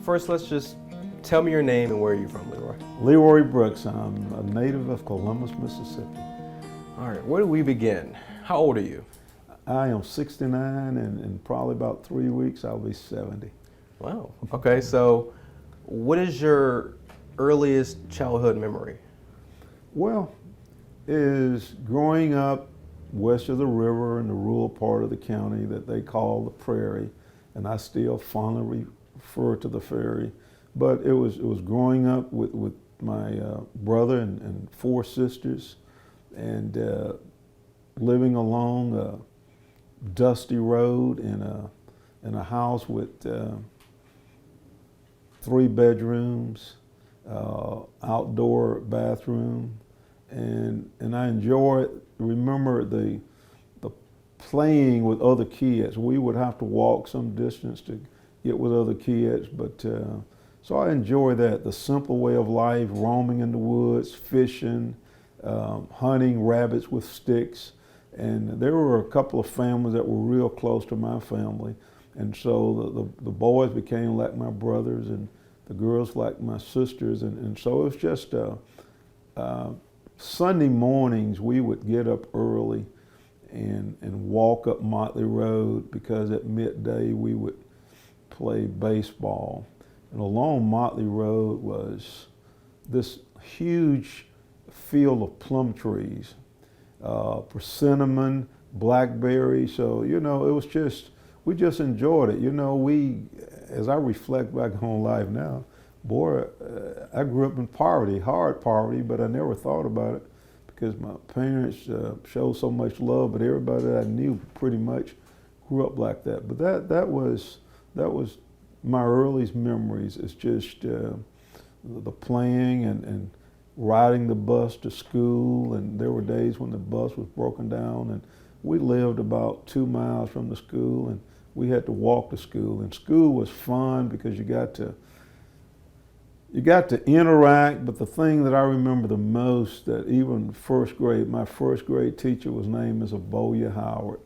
First, let's just tell me your name and where are you from, Leroy? Leroy Brooks. I'm a native of Columbus, Mississippi. All right, where do we begin? How old are you? I am 69, and in probably about 3 weeks I'll be 70. Wow. Okay, so what is your earliest childhood memory? Well, is growing up west of the river in the rural part of the county that they call the prairie, and I still fondly refer to the ferry. But it was growing up with my brother and 4 sisters, and living along a dusty road in a house with 3 bedrooms, outdoor bathroom, and I remember the playing with other kids. We would have to walk some distance to get with other kids, but so I enjoy that, the simple way of life, roaming in the woods, fishing, hunting rabbits with sticks. And there were a couple of families that were real close to my family. And so the boys became like my brothers and the girls like my sisters. And so it was just Sunday mornings we would get up early and walk up Motley Road, because at midday we would play baseball. And along Motley Road was this huge field of plum trees, persimmon, blackberry. So, it was just, we just enjoyed it. As I reflect back on life now, boy, I grew up in poverty, hard poverty, but I never thought about it because my parents showed so much love, but everybody that I knew pretty much grew up like that. But that was my earliest memories. It's just the playing and riding the bus to school, and there were days when the bus was broken down, and we lived about 2 miles from the school, and we had to walk to school. And school was fun because you got to interact. But the thing that I remember the most, that even first grade, my first grade teacher was named Ms. Abolia Howard,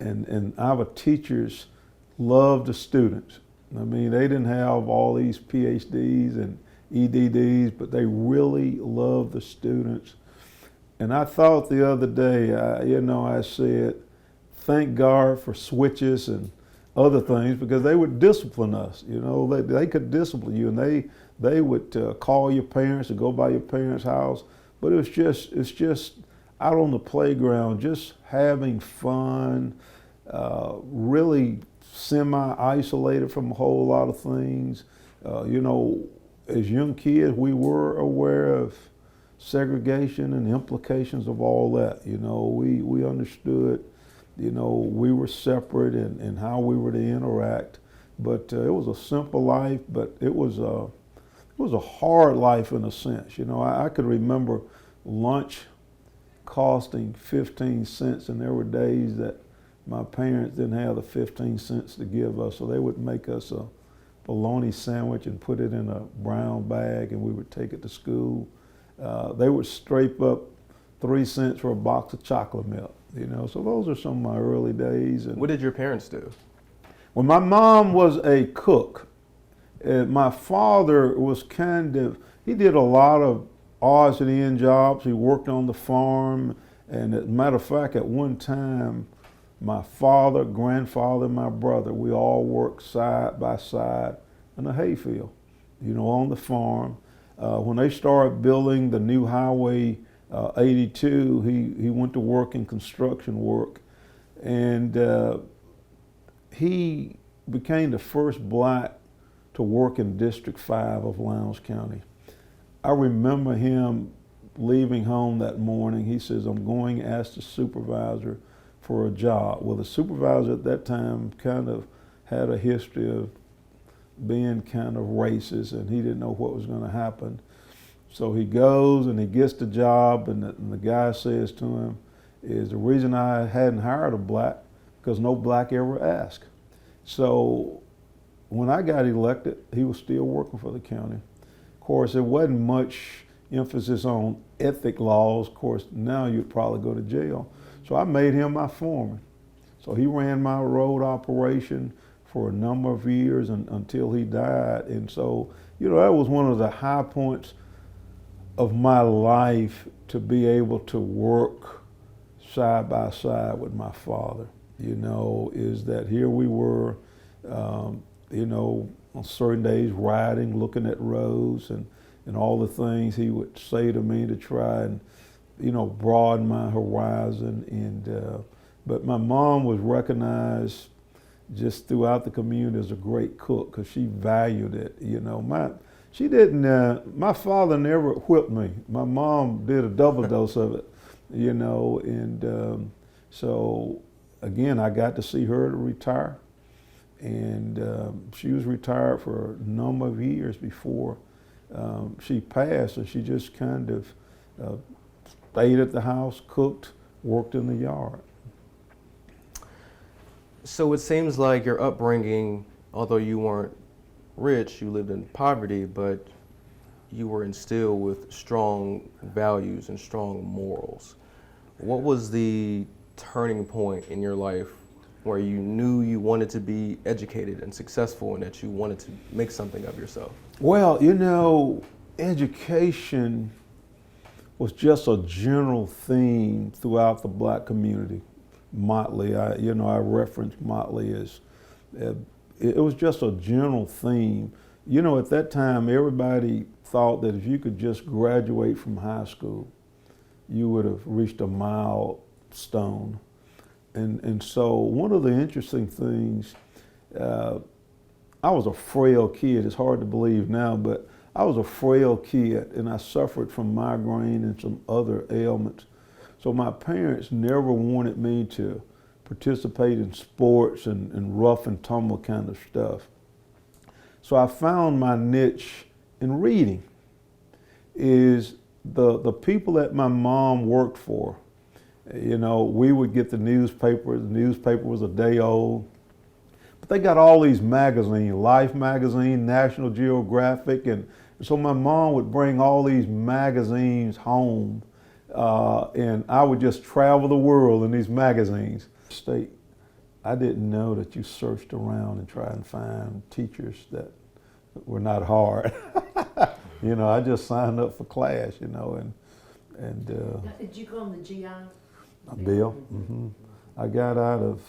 and our teachers loved the students. I mean, they didn't have all these PhDs and EDDs, but they really loved the students. And I thought the other day, I said, thank God for switches and other things, because they would discipline us. They could discipline you, and they would call your parents and go by your parents' house. But it's just out on the playground, just having fun, really semi-isolated from a whole lot of things. As young kids, we were aware of segregation and the implications of all that. We understood, we were separate and how we were to interact. But it was a simple life, but it was a hard life in a sense. I could remember lunch costing 15 cents, and there were days that my parents didn't have the 15 cents to give us, so they would make us a bologna sandwich and put it in a brown bag, and we would take it to school. They would scrape up 3 cents for a box of chocolate milk, So those are some of my early days. And what did your parents do? Well, my mom was a cook. My father was he did a lot of odds and end jobs. He worked on the farm, and as a matter of fact, at one time, my father, grandfather, my brother, we all worked side by side in a hayfield, on the farm. When they started building the new Highway 82, he went to work in construction work, and he became the first black to work in District 5 of Lowndes County. I remember him leaving home that morning. He says, I'm going to ask the supervisor for a job. Well, the supervisor at that time kind of had a history of being kind of racist, and he didn't know what was going to happen. So he goes and he gets the job, and the guy says to him, is the reason I hadn't hired a black, because no black ever asked. So when I got elected, he was still working for the county. Of course, there wasn't much emphasis on ethic laws. Of course, now you'd probably go to jail. So I made him my foreman. So he ran my road operation for a number of years until he died. And so, you know, that was one of the high points of my life, to be able to work side by side with my father, you know, is that here we were, you know, on certain days riding, looking at roads and all the things he would say to me to try and, you know, broaden my horizon. And but my mom was recognized just throughout the community as a great cook, because she valued it. You know, she didn't. My father never whipped me. My mom did a double dose of it. You know, and so again, I got to see her retire, and she was retired for a number of years before she passed, and she just kind of stayed at the house, cooked, worked in the yard. So it seems like your upbringing, although you weren't rich, you lived in poverty, but you were instilled with strong values and strong morals. What was the turning point in your life where you knew you wanted to be educated and successful and that you wanted to make something of yourself? Well, you know, education was just a general theme throughout the black community. Motley, I referenced Motley as, it was just a general theme. You know, at that time, everybody thought that if you could just graduate from high school, you would have reached a milestone. And so one of the interesting things, I was a frail kid. It's hard to believe now, but I was a frail kid, and I suffered from migraine and some other ailments. So my parents never wanted me to participate in sports and rough and tumble kind of stuff. So I found my niche in reading. Is the people that my mom worked for, you know, we would get the newspaper was a day old, but they got all these magazines, Life magazine, National Geographic, and so my mom would bring all these magazines home, and I would just travel the world in these magazines. I didn't know that you searched around and tried and find teachers that were not hard. You know, I just signed up for class, you know, and did you go on the GI? Bill. I got out of,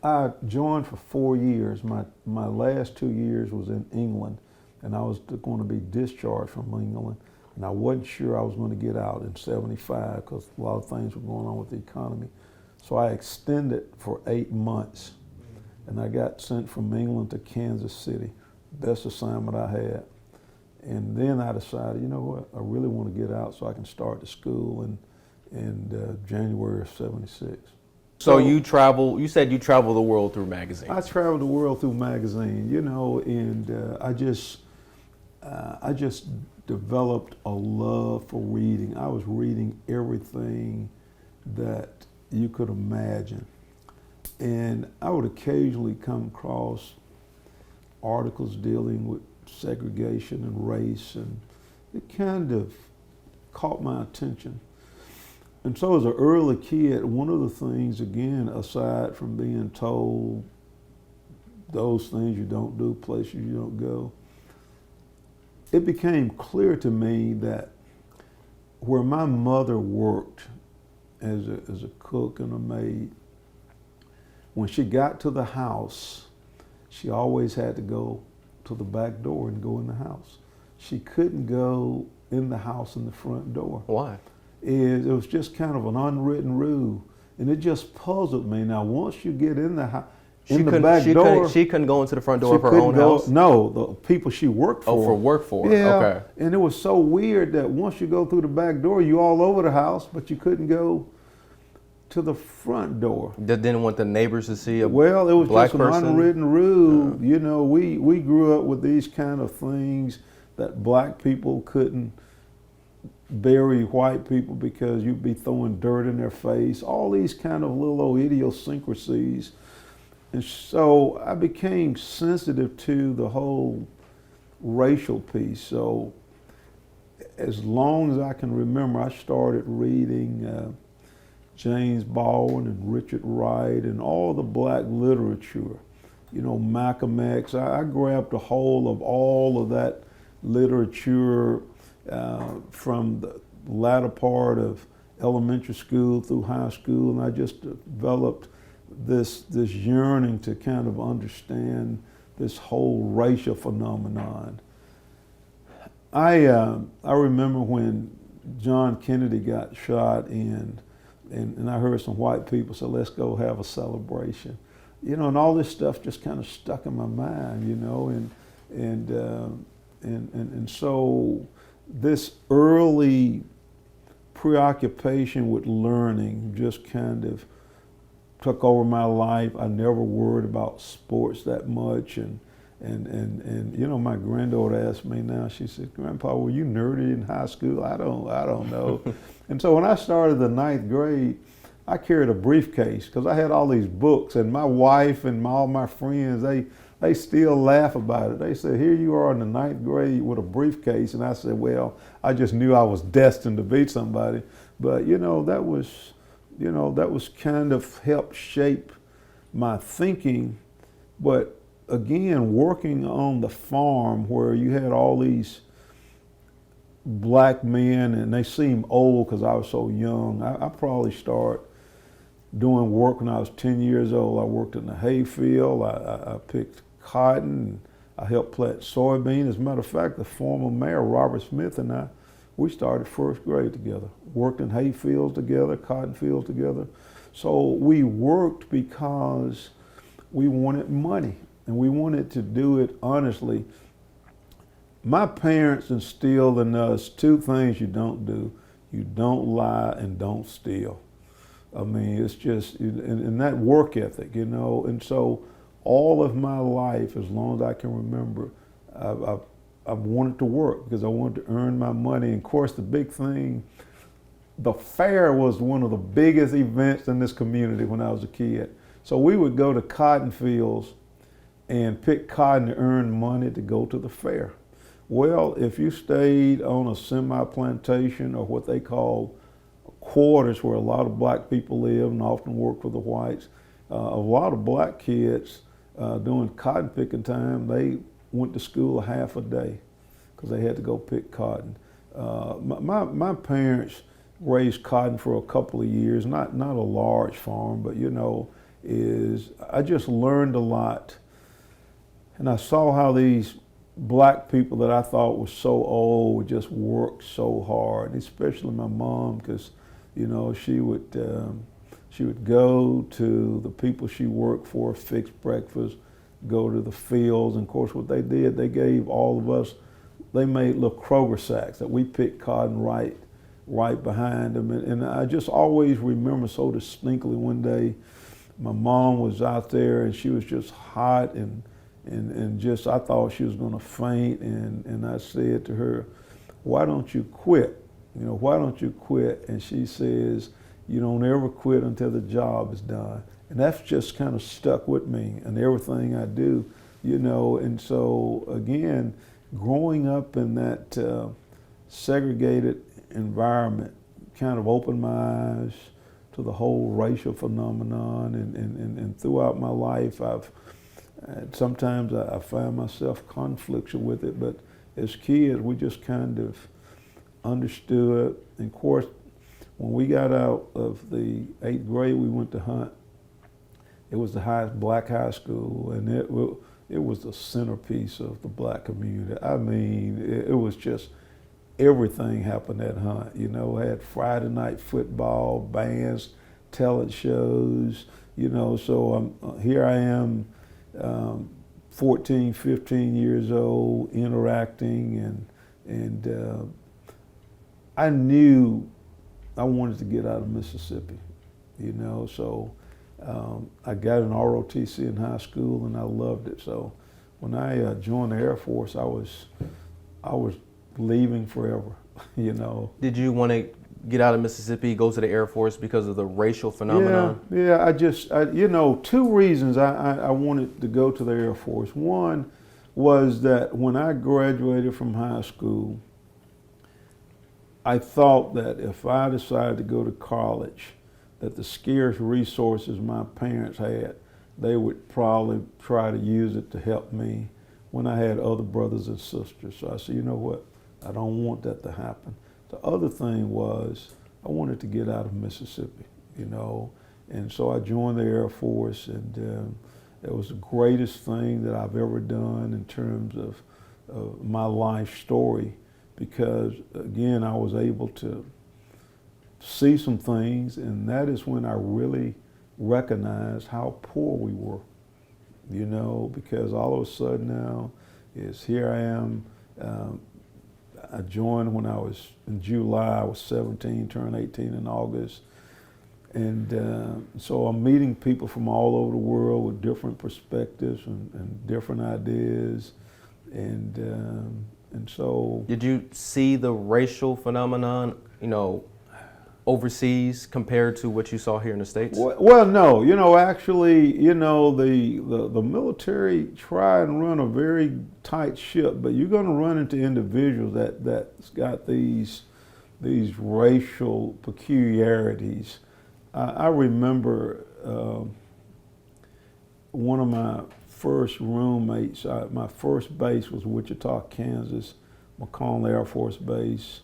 I joined for 4 years. My last 2 years was in England, and I was going to be discharged from England, and I wasn't sure I was going to get out in '75 because a lot of things were going on with the economy. So I extended for 8 months, and I got sent from England to Kansas City, best assignment I had. And then I decided, you know what, I really want to get out so I can start the school in January of '76. So you said you travel the world through magazines. I traveled the world through magazine, you know, and I just developed a love for reading. I was reading everything that you could imagine. And I would occasionally come across articles dealing with segregation and race, and it kind of caught my attention. And so as an early kid, one of the things, again, aside from being told those things you don't do, places you don't go, it became clear to me that where my mother worked as a cook and a maid, when she got to the house, she always had to go to the back door and go in the house. She couldn't go in the house in the front door. Why? It was just kind of an unwritten rule, and it just puzzled me. Now, once you get in the house, in the back door, she couldn't go into the front door of her own house? No, the people she worked for. Oh, for work for. Yeah, okay. And it was so weird that once you go through the back door, you all over the house, but you couldn't go to the front door. They didn't want the neighbors to see a Well, it was black just an person? unwritten rule. You know, we grew up with these kind of things that black people couldn't bury white people because you'd be throwing dirt in their face, all these kind of little idiosyncrasies. And so I became sensitive to the whole racial piece. So as long as I can remember, I started reading James Baldwin and Richard Wright and all the black literature, Malcolm X. I grabbed a hold of all of that literature from the latter part of elementary school through high school, and I just developed this yearning to kind of understand this whole racial phenomenon. I remember when John Kennedy got shot and I heard some white people say, let's go have a celebration. And all this stuff just kind of stuck in my mind, and so this early preoccupation with learning just kind of took over my life. I never worried about sports that much, and my granddaughter asked me now, she said, Grandpa, were you nerdy in high school? I don't know. And so when I started the 9th grade, I carried a briefcase because I had all these books, and my wife and all my friends, they still laugh about it. They said, here you are in the 9th grade with a briefcase. And I said, well, I just knew I was destined to be somebody. But, that was kind of helped shape my thinking. But again, working on the farm where you had all these black men, and they seemed old because I was so young. I probably started doing work when I was 10 years old. I worked in the hayfield. I picked cotton. I helped plant soybean. As a matter of fact, the former mayor, Robert Smith, and I, we started 1st grade together. Worked in hay fields together, cotton fields together. So we worked because we wanted money, and we wanted to do it honestly. My parents instilled in us 2 things you don't do. You don't lie and don't steal. I mean, it's just, and that work ethic, and so all of my life, as long as I can remember, I've wanted to work because I wanted to earn my money. And of course, the big thing, the fair was one of the biggest events in this community when I was a kid. So we would go to cotton fields and pick cotton to earn money to go to the fair. Well, if you stayed on a semi-plantation or what they call quarters where a lot of black people live and often work for the whites, a lot of black kids during cotton picking time, they went to school half a day because they had to go pick cotton. My parents raised cotton for a couple of years, not a large farm, but I just learned a lot. And I saw how these black people that I thought were so old just worked so hard, especially my mom, because she would go to the people she worked for, fix breakfast, go to the fields, and of course what they did, they gave all of us, they made little Kroger sacks that we picked cotton right behind them. And I just always remember so distinctly one day, my mom was out there and she was just hot and just, I thought she was gonna faint, and I said to her, why don't you quit? Why don't you quit? And she says, you don't ever quit until the job is done. And that's just kind of stuck with me in everything I do, and so again, growing up in that segregated environment kind of opened my eyes to the whole racial phenomenon, and throughout my life, sometimes I find myself confliction with it, but as kids, we just kind of understood. And of course, when we got out of the 8th grade, we went to hunt. It was the highest black high school, and it was the centerpiece of the black community. I mean, it was just, everything happened at hunt. Had Friday night football, bands, talent shows, so here I am, 14, 15 years old, interacting, and I knew I wanted to get out of Mississippi, so I got an ROTC in high school and I loved it. So when I joined the Air Force, I was leaving forever, Did you want to get out of Mississippi, go to the Air Force because of the racial phenomenon? Yeah, I 2 reasons I wanted to go to the Air Force. One was that when I graduated from high school, I thought that if I decided to go to college, that the scarce resources my parents had, they would probably try to use it to help me when I had other brothers and sisters. So I said, you know what? I don't want that to happen. The other thing was I wanted to get out of Mississippi, you know, and so I joined the Air Force, and it was the greatest thing that I've ever done in terms of my life story, because again, I was able to see some things, and that is when I really recognized how poor we were, you know, because all of a sudden now is here I am. I joined when I was in July. I was 17, turned 18 in August. And so I'm meeting people from all over the world with different perspectives and different ideas. And so. Did you see the racial phenomenon, you know, overseas compared to what you saw here in the States? Well, no. You know, actually, you know, the military try and run a very tight ship, but you're going to run into individuals that's got these racial peculiarities. I remember one of my first roommates. My first base was Wichita, Kansas, McConnell Air Force Base.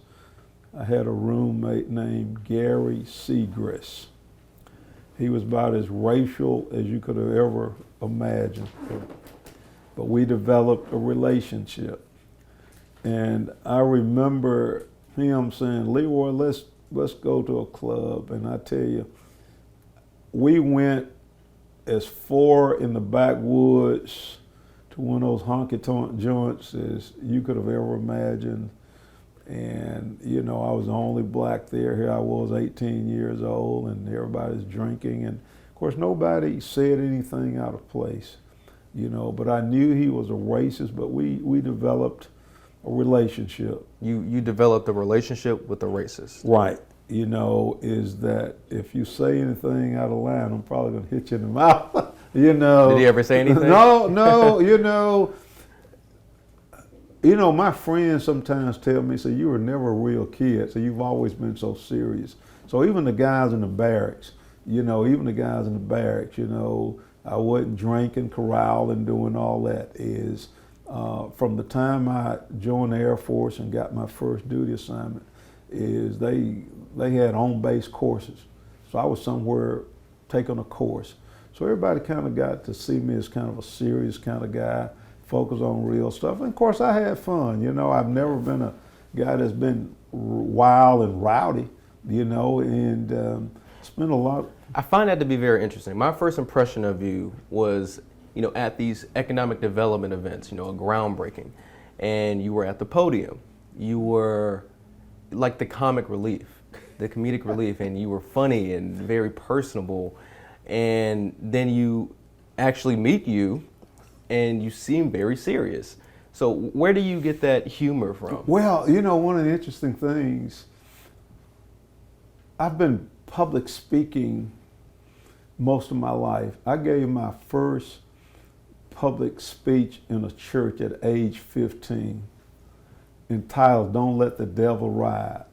I had a roommate named Gary Segrist. He was about as racial as you could have ever imagined. But we developed a relationship. And I remember him saying, Leroy, let's go to a club. And I tell you, we went as far in the backwoods to one of those honky-tonk joints as you could have ever imagined. And, you know, I was the only black there. Here I was 18 years old, and everybody's drinking. And, of course, nobody said anything out of place, you know, but I knew he was a racist, but we developed a relationship. You developed a relationship with a racist. Right. You know, is that if you say anything out of line, I'm probably going to hit you in the mouth, you know. Did he ever say anything? No, you know. You know, my friends sometimes tell me, so you were never a real kid, so you've always been so serious. So even the guys in the barracks, you know, I wasn't drinking, corralling, doing all that. Is from the time I joined the Air Force and got my first duty assignment, is they had on-base courses. So I was somewhere taking a course. So everybody kind of got to see me as kind of a serious kind of guy, focus on real stuff. And of course I had fun, you know. I've never been a guy that's been wild and rowdy, you know, and spent a lot. I find that to be very interesting. My first impression of you was, you know, at these economic development events, you know, a groundbreaking, and you were at the podium. You were like the comedic relief, and you were funny and very personable. And then you actually meet you, and you seem very serious. So where do you get that humor from? Well, you know, one of the interesting things, I've been public speaking most of my life. I gave my first public speech in a church at age 15, entitled Don't Let the Devil Ride.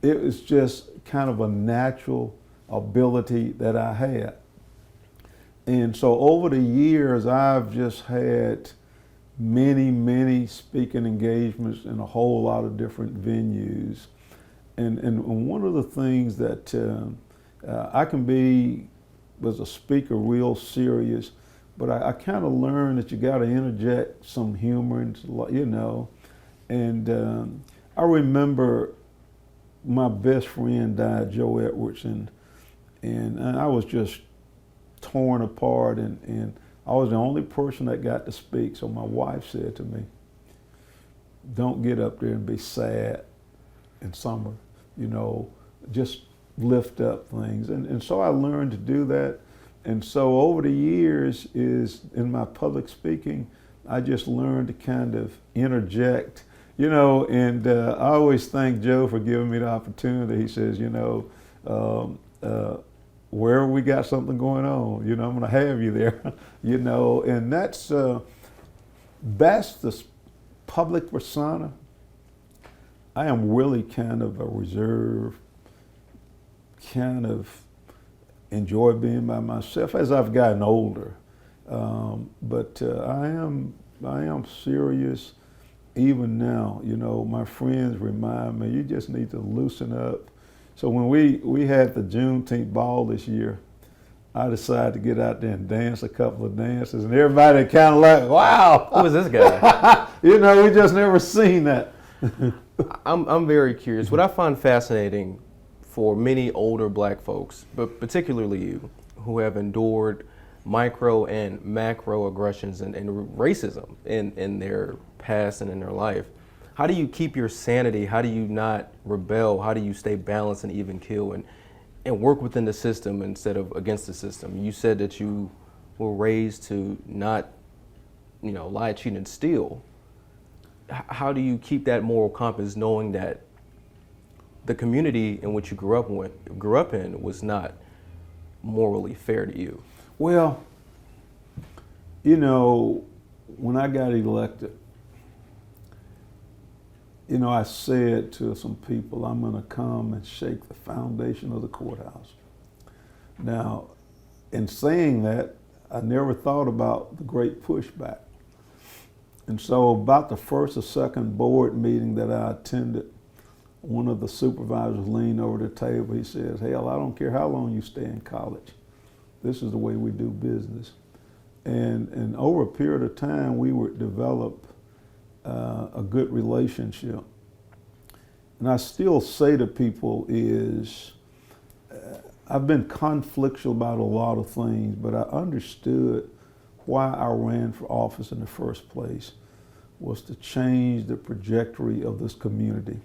It was just kind of a natural ability that I had. And so over the years, I've just had many speaking engagements in a whole lot of different venues. And one of the things that I can be, as a speaker, real serious, but I kind of learned that you got to interject some humor, you know. And I remember my best friend died, Joe Edwards, and I was just torn apart, and I was the only person that got to speak. So my wife said to me, don't get up there and be sad and somber, you know, just lift up things. And so I learned to do that. And so over the years is in my public speaking, I just learned to kind of interject, you know, and I always thank Joe for giving me the opportunity. He says, you know, wherever we got something going on, you know, I'm going to have you there, you know, and that's the public persona. I am really kind of a reserved, kind of enjoy being by myself as I've gotten older. But I am serious even now. You know, my friends remind me, you just need to loosen up. So when we had the Juneteenth ball this year, I decided to get out there and dance a couple of dances, and everybody kind of like, wow. Who is this guy? You know, we just never seen that. I'm very curious. What I find fascinating for many older black folks, but particularly you, who have endured micro and macro aggressions and racism in their past and in their life, how do you keep your sanity? How do you not rebel? How do you stay balanced and even keel and work within the system instead of against the system? You said that you were raised to not, lie, cheat, and steal. How do you keep that moral compass, knowing that the community in which you grew up in was not morally fair to you? Well, when I got elected, I said to some people, I'm going to come and shake the foundation of the courthouse. Now, in saying that, I never thought about the great pushback. And so about the first or second board meeting that I attended, one of the supervisors leaned over the table. He says, hell, I don't care how long you stay in college. This is the way we do business. And over a period of time, we would develop a good relationship. And I still say to people is, I've been conflictual about a lot of things, but I understood why I ran for office in the first place was to change the trajectory of this community.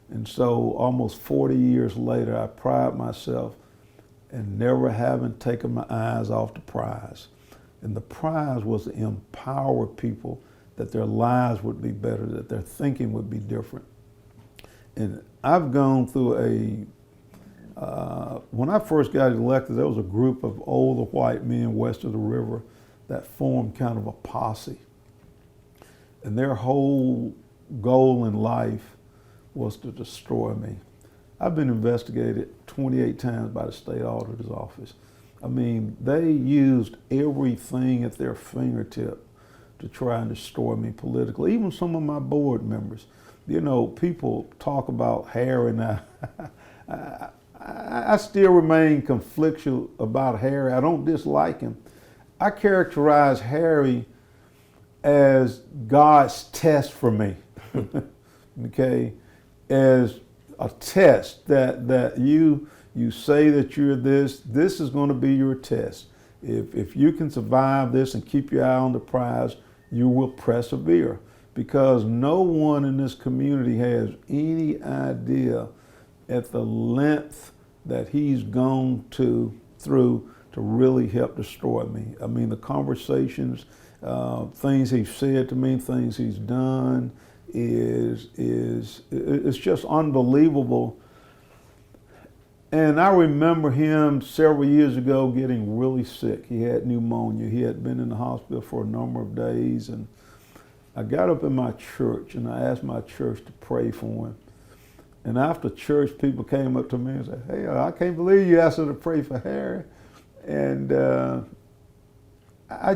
And so almost 40 years later, I pride myself in never having taken my eyes off the prize. And the prize was to empower people that their lives would be better, that their thinking would be different. And I've gone through when I first got elected, there was a group of older white men west of the river that formed kind of a posse. And their whole goal in life was to destroy me. I've been investigated 28 times by the state auditor's office. I mean, they used everything at their fingertip to try and destroy me politically, even some of my board members. People talk about Harry now. I still remain conflictual about Harry. I don't dislike him. I characterize Harry as God's test for me, okay? As a test that you say that you're this is going to be your test. If you can survive this and keep your eye on the prize, you will persevere, because no one in this community has any idea at the length that he's gone through to really help destroy me. I mean, the conversations, things he's said to me, things he's done, it's just unbelievable. And I remember him several years ago getting really sick. He had pneumonia. He had been in the hospital for a number of days. And I got up in my church and I asked my church to pray for him. And after church, people came up to me and said, hey, I can't believe you asked her to pray for Harry. And I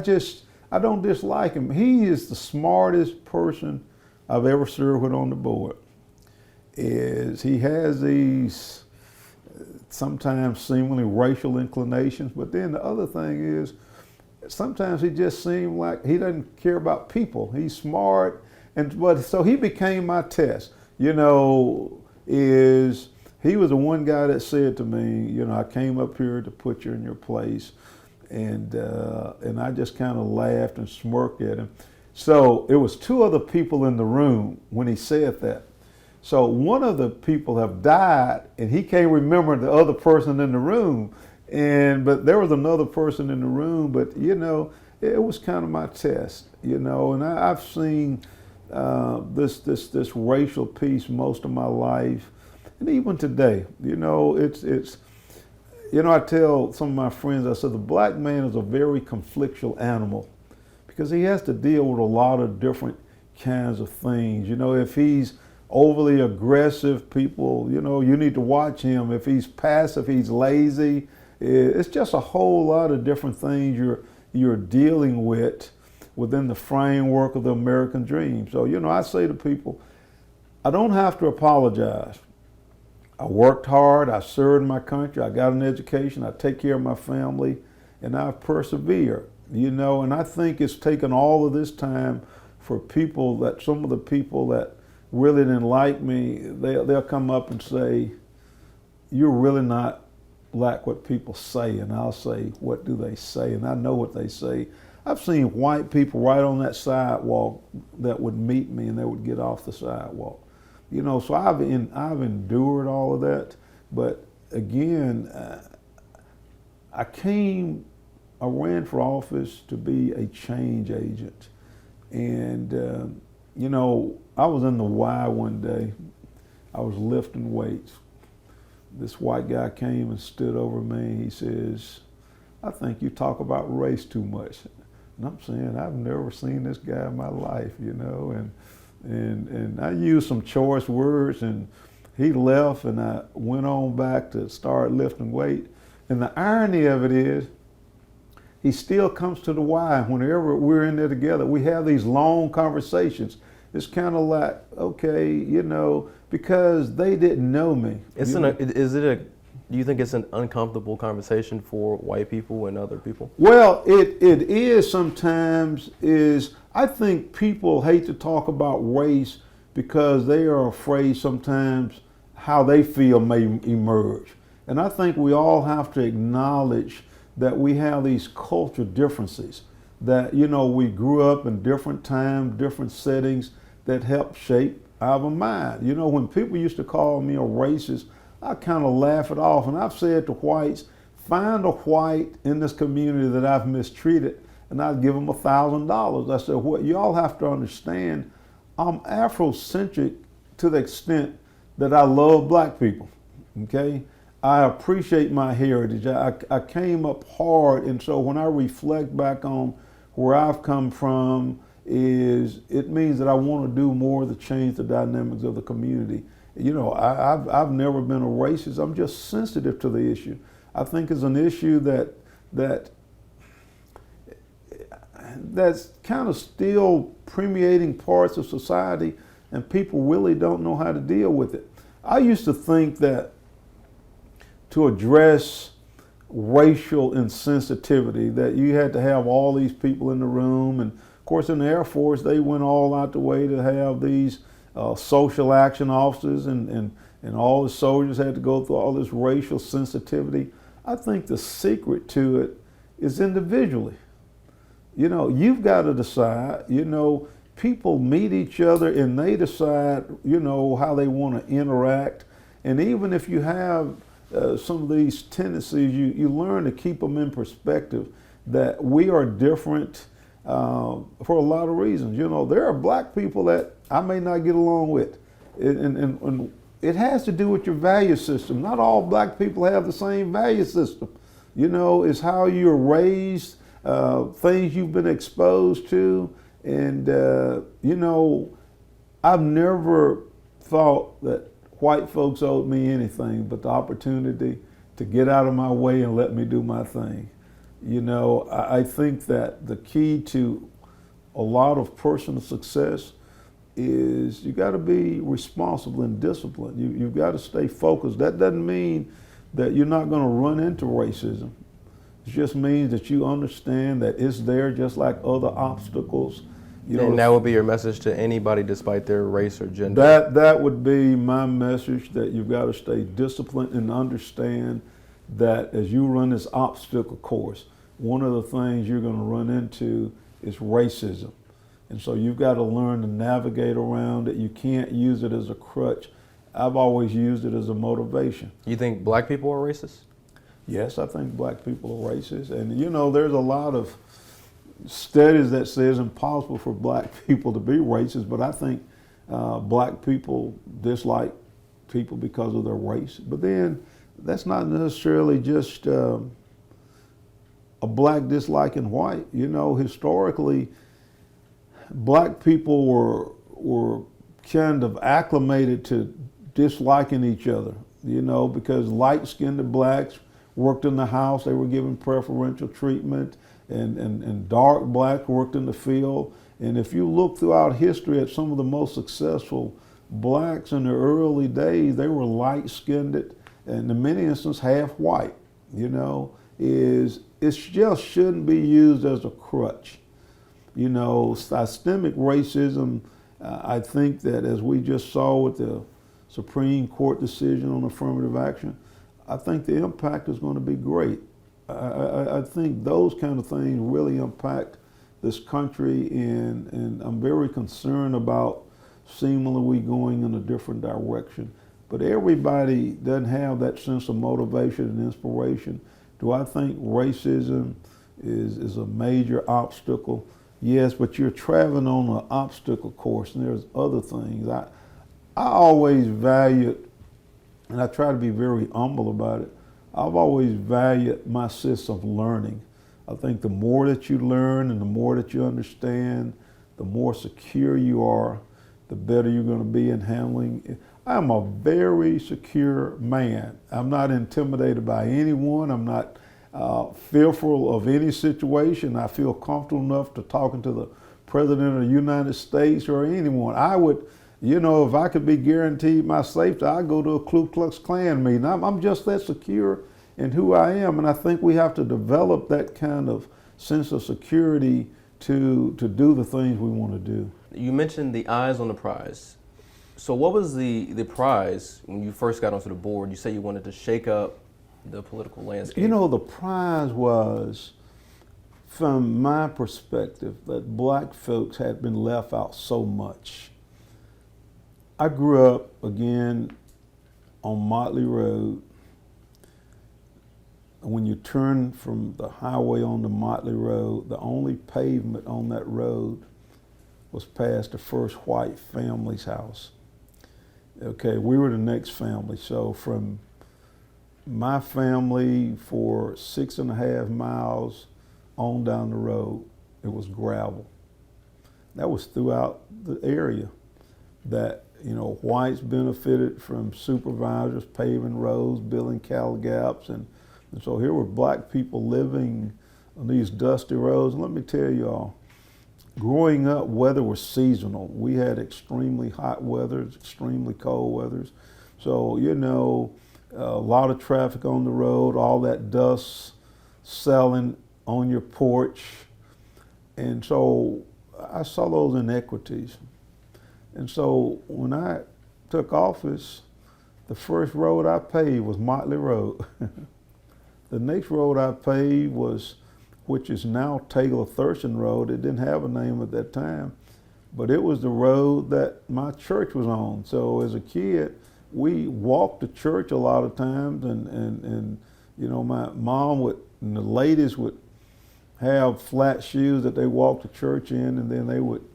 don't dislike him. He is the smartest person I've ever served with on the board. He has these sometimes seemingly racial inclinations, but then the other thing is sometimes he just seems like he doesn't care about people. He's smart, so he became my test. He was the one guy that said to me, I came up here to put you in your place, and I just kind of laughed and smirked at him. So it was two other people in the room when he said that. So one of the people have died, and he can't remember the other person in the room. But there was another person in the room. But it was kind of my test. And I've seen this racial piece most of my life, and even today. I tell some of my friends, I said the black man is a very conflictual animal because he has to deal with a lot of different kinds of things. If he's overly aggressive, people, you need to watch him. If he's passive, he's lazy, It's just a whole lot of different things you're dealing with within the framework of the American dream. So, I say to people, I don't have to apologize. I worked hard, I served my country, I got an education, I take care of my family, and I've persevered, and I think it's taken all of this time for people some of the people that really didn't like me, they'll come up and say, you're really not like what people say, and I'll say, what do they say? And I know what they say. I've seen white people right on that sidewalk that would meet me and they would get off the sidewalk. So I've endured all of that, but again, I ran for office to be a change agent, and I was in the Y one day. I was lifting weights. This white guy came and stood over me. He says, "I think you talk about race too much." And I'm saying, I've never seen this guy in my life, and I used some choice words, and he left, and I went on back to start lifting weight. And the irony of it is, he still comes to the Y. Whenever we're in there together, we have these long conversations. It's kind of like, okay, because they didn't know me. Do you think it's an uncomfortable conversation for white people and other people? Well, it is sometimes. I think people hate to talk about race because they are afraid sometimes how they feel may emerge. And I think we all have to acknowledge that we have these cultural differences, that, we grew up in different times, different settings that help shape our mind. When people used to call me a racist, I kind of laugh it off. And I've said to whites, find a white in this community that I've mistreated, and I'd give them $1,000. I said, what y'all have to understand, I'm Afrocentric to the extent that I love black people, okay? I appreciate my heritage. I came up hard, and so when I reflect back on where I've come from, it means that I want to do more to change the dynamics of the community. I've never been a racist. I'm just sensitive to the issue. I think it's an issue that's kind of still permeating parts of society, and people really don't know how to deal with it. I used to think that to address racial insensitivity, that you had to have all these people in the room, and of course in the Air Force they went all out the way to have these social action officers, and all the soldiers had to go through all this racial sensitivity. I think the secret to it is individually. You've got to decide, people meet each other and they decide, how they want to interact. And even if you have some of these tendencies, you learn to keep them in perspective, that we are different for a lot of reasons. There are black people that I may not get along with. And it has to do with your value system. Not all black people have the same value system. It's how you're raised, things you've been exposed to. And, I've never thought that white folks owed me anything but the opportunity to get out of my way and let me do my thing. I think that the key to a lot of personal success is you got to be responsible and disciplined. You've got to stay focused. That doesn't mean that you're not going to run into racism. It just means that you understand that it's there just like other obstacles. And that would be your message to anybody despite their race or gender? That would be my message, that you've got to stay disciplined and understand that as you run this obstacle course, one of the things you're going to run into is racism. And so you've got to learn to navigate around it. You can't use it as a crutch. I've always used it as a motivation. You think black people are racist? Yes, I think black people are racist. And there's a lot of studies that say it's impossible for black people to be racist, but I think black people dislike people because of their race. But then that's not necessarily just a black disliking white. Historically, black people were kind of acclimated to disliking each other, because light-skinned blacks worked in the house, they were given preferential treatment, and dark blacks worked in the field. And if you look throughout history at some of the most successful blacks in the early days, they were light-skinned and in many instances half white. You know, it just shouldn't be used as a crutch. You know, systemic racism, I think that as we just saw with the Supreme Court decision on affirmative action, I think the impact is going to be great. I think those kind of things really impact this country, and I'm very concerned about seemingly we going in a different direction. But everybody doesn't have that sense of motivation and inspiration. Do I think racism is a major obstacle? Yes, but you're traveling on an obstacle course, and there's other things. I always valued, and I try to be very humble about it, I've always valued my sense of learning. I think the more that you learn and the more that you understand, the more secure you are, the better you're going to be in handling. I'm a very secure man. I'm not intimidated by anyone. I'm not fearful of any situation. I feel comfortable enough to talking to the President of the United States or anyone. I would, you know, if I could be guaranteed my safety, I'd go to a Ku Klux Klan meeting. I'm just that secure in who I am, and I think we have to develop that kind of sense of security to do the things we want to do. You mentioned the eyes on the prize. So what was the prize when you first got onto the board? You said you wanted to shake up the political landscape. You know, the prize was, from my perspective, that black folks had been left out so much. I grew up, again, on Motley Road. When you turn from the highway onto Motley Road, the only pavement on that road was past the first white family's house. Okay, we were the next family. So from my family for 6.5 miles on down the road, it was gravel. That was throughout the area. That, you know, whites benefited from supervisors paving roads, building cattle gaps, and so here were black people living on these dusty roads. And let me tell y'all, growing up, weather was seasonal. We had extremely hot weathers, extremely cold weathers. So, you know, a lot of traffic on the road, all that dust settling on your porch. And so I saw those inequities. And so when I took office, the first road I paved was Motley Road. The next road I paved was, which is now Taylor Thurston Road. It didn't have a name at that time, but it was the road that my church was on. So as a kid, we walked to church a lot of times, and you know, my mom and the ladies would have flat shoes that they walked to church in, and then they would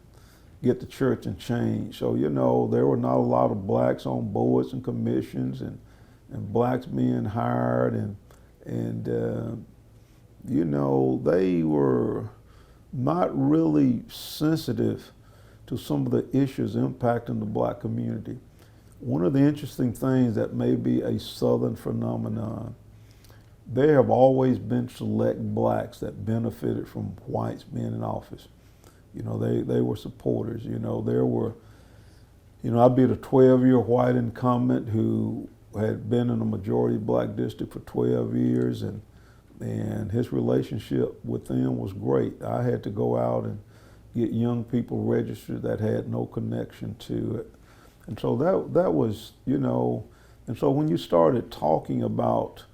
get to church and change. So, you know, there were not a lot of blacks on boards and commissions, and blacks being hired, and you know, they were not really sensitive to some of the issues impacting the black community. One of the interesting things that may be a Southern phenomenon, there have always been select blacks that benefited from whites being in office. You know, they were supporters. You know, there were, you know, I'd be the 12-year white incumbent who had been in a majority black district for 12 years, and his relationship with them was great. I had to go out and get young people registered that had no connection to it. And so that was, you know, and so when you started talking about,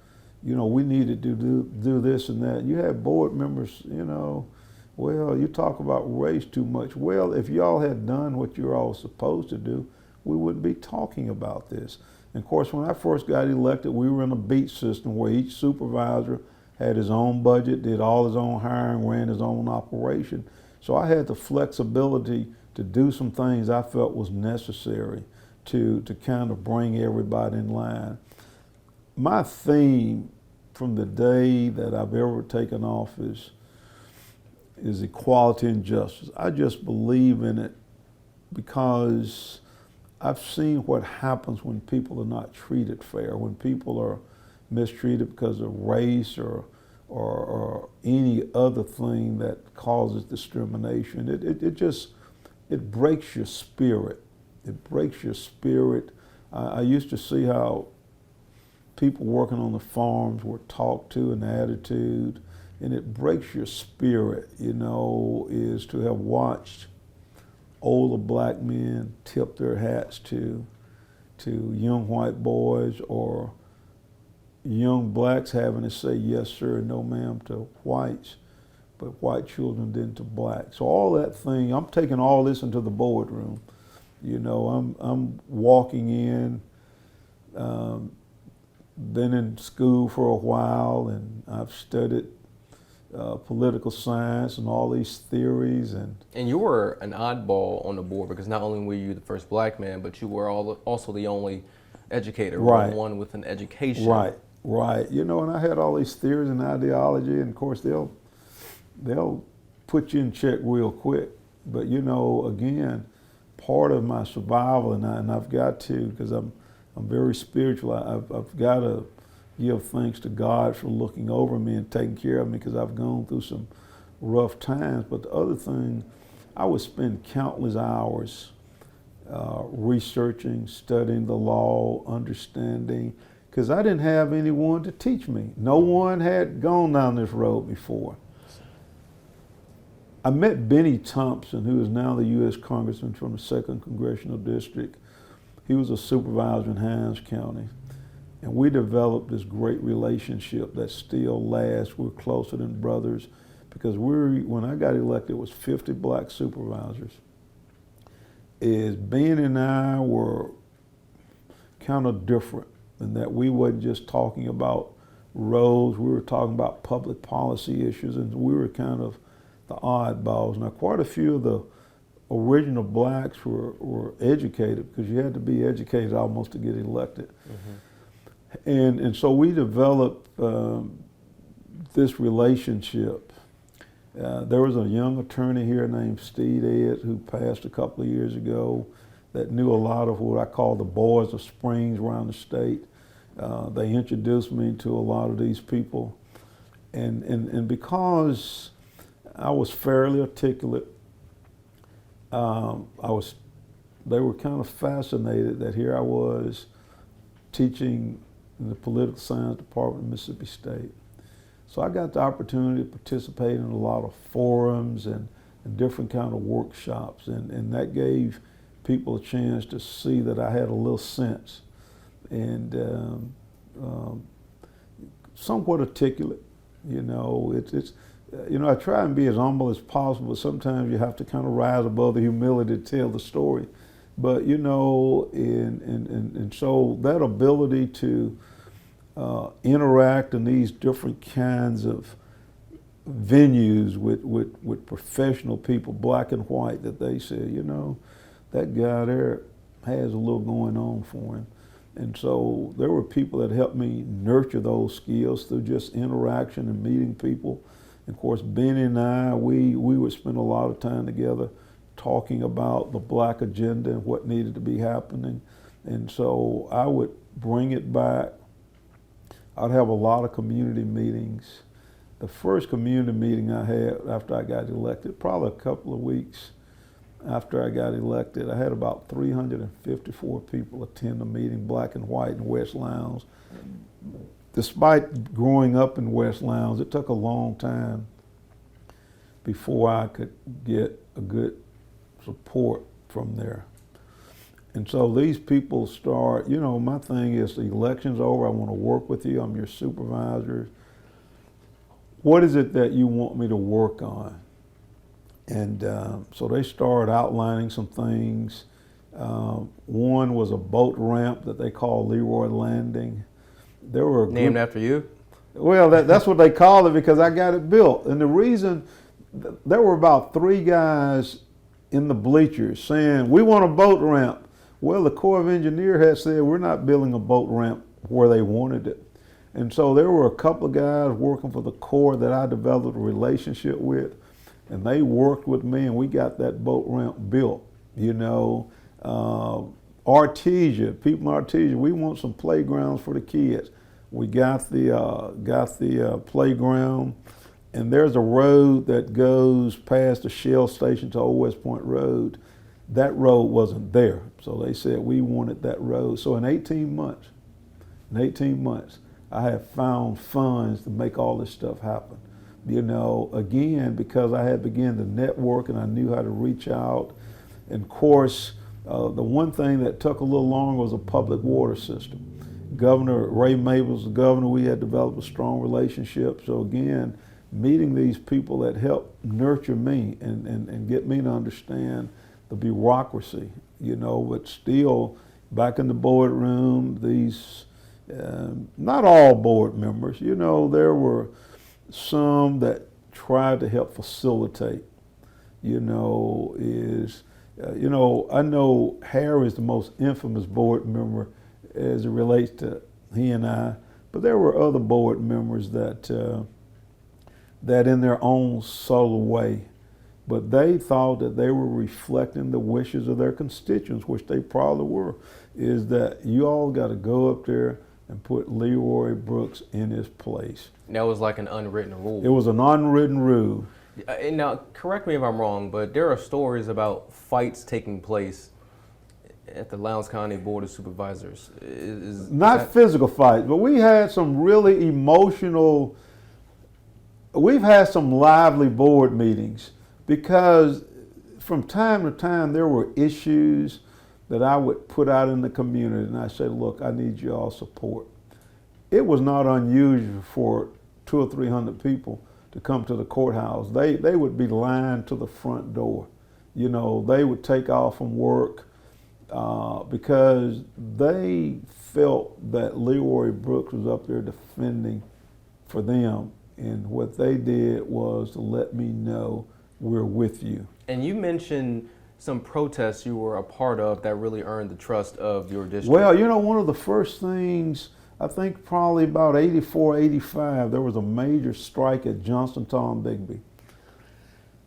you know, we needed to do this and that, you had board members, you know, well, you talk about race too much. Well, if y'all had done what you're all supposed to do, we wouldn't be talking about this. And of course, when I first got elected, we were in a beat system where each supervisor had his own budget, did all his own hiring, ran his own operation. So I had the flexibility to do some things I felt was necessary to kind of bring everybody in line. My theme from the day that I've ever taken office is equality and justice. I just believe in it because I've seen what happens when people are not treated fair, when people are mistreated because of race or any other thing that causes discrimination. It breaks your spirit. It breaks your spirit. I used to see how people working on the farms were talked to, and the attitude, and it breaks your spirit, is to have watched older black men tip their hats to young white boys, or young blacks having to say yes sir and no ma'am to whites, but white children didn't to blacks. So all that thing, I'm taking all this into the boardroom. I'm walking in, been in school for a while, and I've studied political science and all these theories. And you were an oddball on the board, because not only were you the first black man, but you were also the only educator, right, one with an education. Right. And I had all these theories and ideology, and of course they'll put you in check real quick. But again, part of my survival, and I've got to, because I'm very spiritual. I've got to give thanks to God for looking over me and taking care of me, because I've gone through some rough times. But the other thing, I would spend countless hours researching, studying the law, understanding, because I didn't have anyone to teach me. No one had gone down this road before. I met Benny Thompson, who is now the U.S. Congressman from the 2nd Congressional District. He was a supervisor in Hinds County. And we developed this great relationship that still lasts. We're closer than brothers, because when I got elected, it was 50 black supervisors. Ben and I were kind of different in that we wasn't just talking about roads, we were talking about public policy issues, and we were kind of the oddballs. Now, quite a few of the original blacks were educated, because you had to be educated almost to get elected. Mm-hmm. And so we developed this relationship. There was a young attorney here named Steve Ed, who passed a couple of years ago, that knew a lot of what I call the boys of Springs around the state. They introduced me to a lot of these people. And because I was fairly articulate, they were kind of fascinated that here I was teaching in the political science department of Mississippi State. So I got the opportunity to participate in a lot of forums and different kind of workshops, and that gave people a chance to see that I had a little sense, and somewhat articulate. I try and be as humble as possible, but sometimes you have to kind of rise above the humility to tell the story. But and so that ability to interact in these different kinds of venues with professional people, black and white, that they said, that guy there has a little going on for him. And so there were people that helped me nurture those skills through just interaction and meeting people. And of course, Benny and I, we would spend a lot of time together talking about the black agenda and what needed to be happening. And so I would bring it back. I'd have a lot of community meetings. The first community meeting I had after I got elected, probably a couple of weeks after I got elected, I had about 354 people attend a meeting, black and white, in West Lowndes. Despite growing up in West Lowndes, it took a long time before I could get a good support from there. And so these people start, my thing is, the election's over, I want to work with you, I'm your supervisor. What is it that you want me to work on? And so they started outlining some things. One was a boat ramp that they call Leroy Landing. There were named after you? Well, that's what they called it, because I got it built. And the reason, there were about 3 guys in the bleachers saying, we want a boat ramp. Well, the Corps of Engineers had said, we're not building a boat ramp where they wanted it. And so there were a couple of guys working for the Corps that I developed a relationship with, and they worked with me, and we got that boat ramp built. Artesia, people in Artesia, we want some playgrounds for the kids. We got the playground, and there's a road that goes past the Shell station to Old West Point Road. That road wasn't there, so they said we wanted that road. So in 18 months, I have found funds to make all this stuff happen. Again, because I had begun to network and I knew how to reach out. And of course, the one thing that took a little longer was a public water system. Governor Ray Mabel's the governor. We had developed a strong relationship. So again, meeting these people that helped nurture me and get me to understand the bureaucracy, but still back in the boardroom, these, not all board members, there were some that tried to help facilitate, I know Harry is the most infamous board member as it relates to he and I, but there were other board members that in their own solo way, but they thought that they were reflecting the wishes of their constituents, which they probably were, is that you all got to go up there and put Leroy Brooks in his place. That was like an unwritten rule. It was an unwritten rule. And now, correct me if I'm wrong, but there are stories about fights taking place at the Lowndes County Board of Supervisors. Not physical fights, but we had some really emotional, we've had some lively board meetings because from time to time there were issues that I would put out in the community and I said, look, I need y'all support. It was not unusual for 200 or 300 people to come to the courthouse. They would be lined to the front door. They would take off from work because they felt that Leroy Brooks was up there defending for them. And what they did was to let me know we're with you. And you mentioned some protests you were a part of that really earned the trust of your district. Well, one of the first things, I think probably about 84, 85, there was a major strike at Johnston Tom-Digby.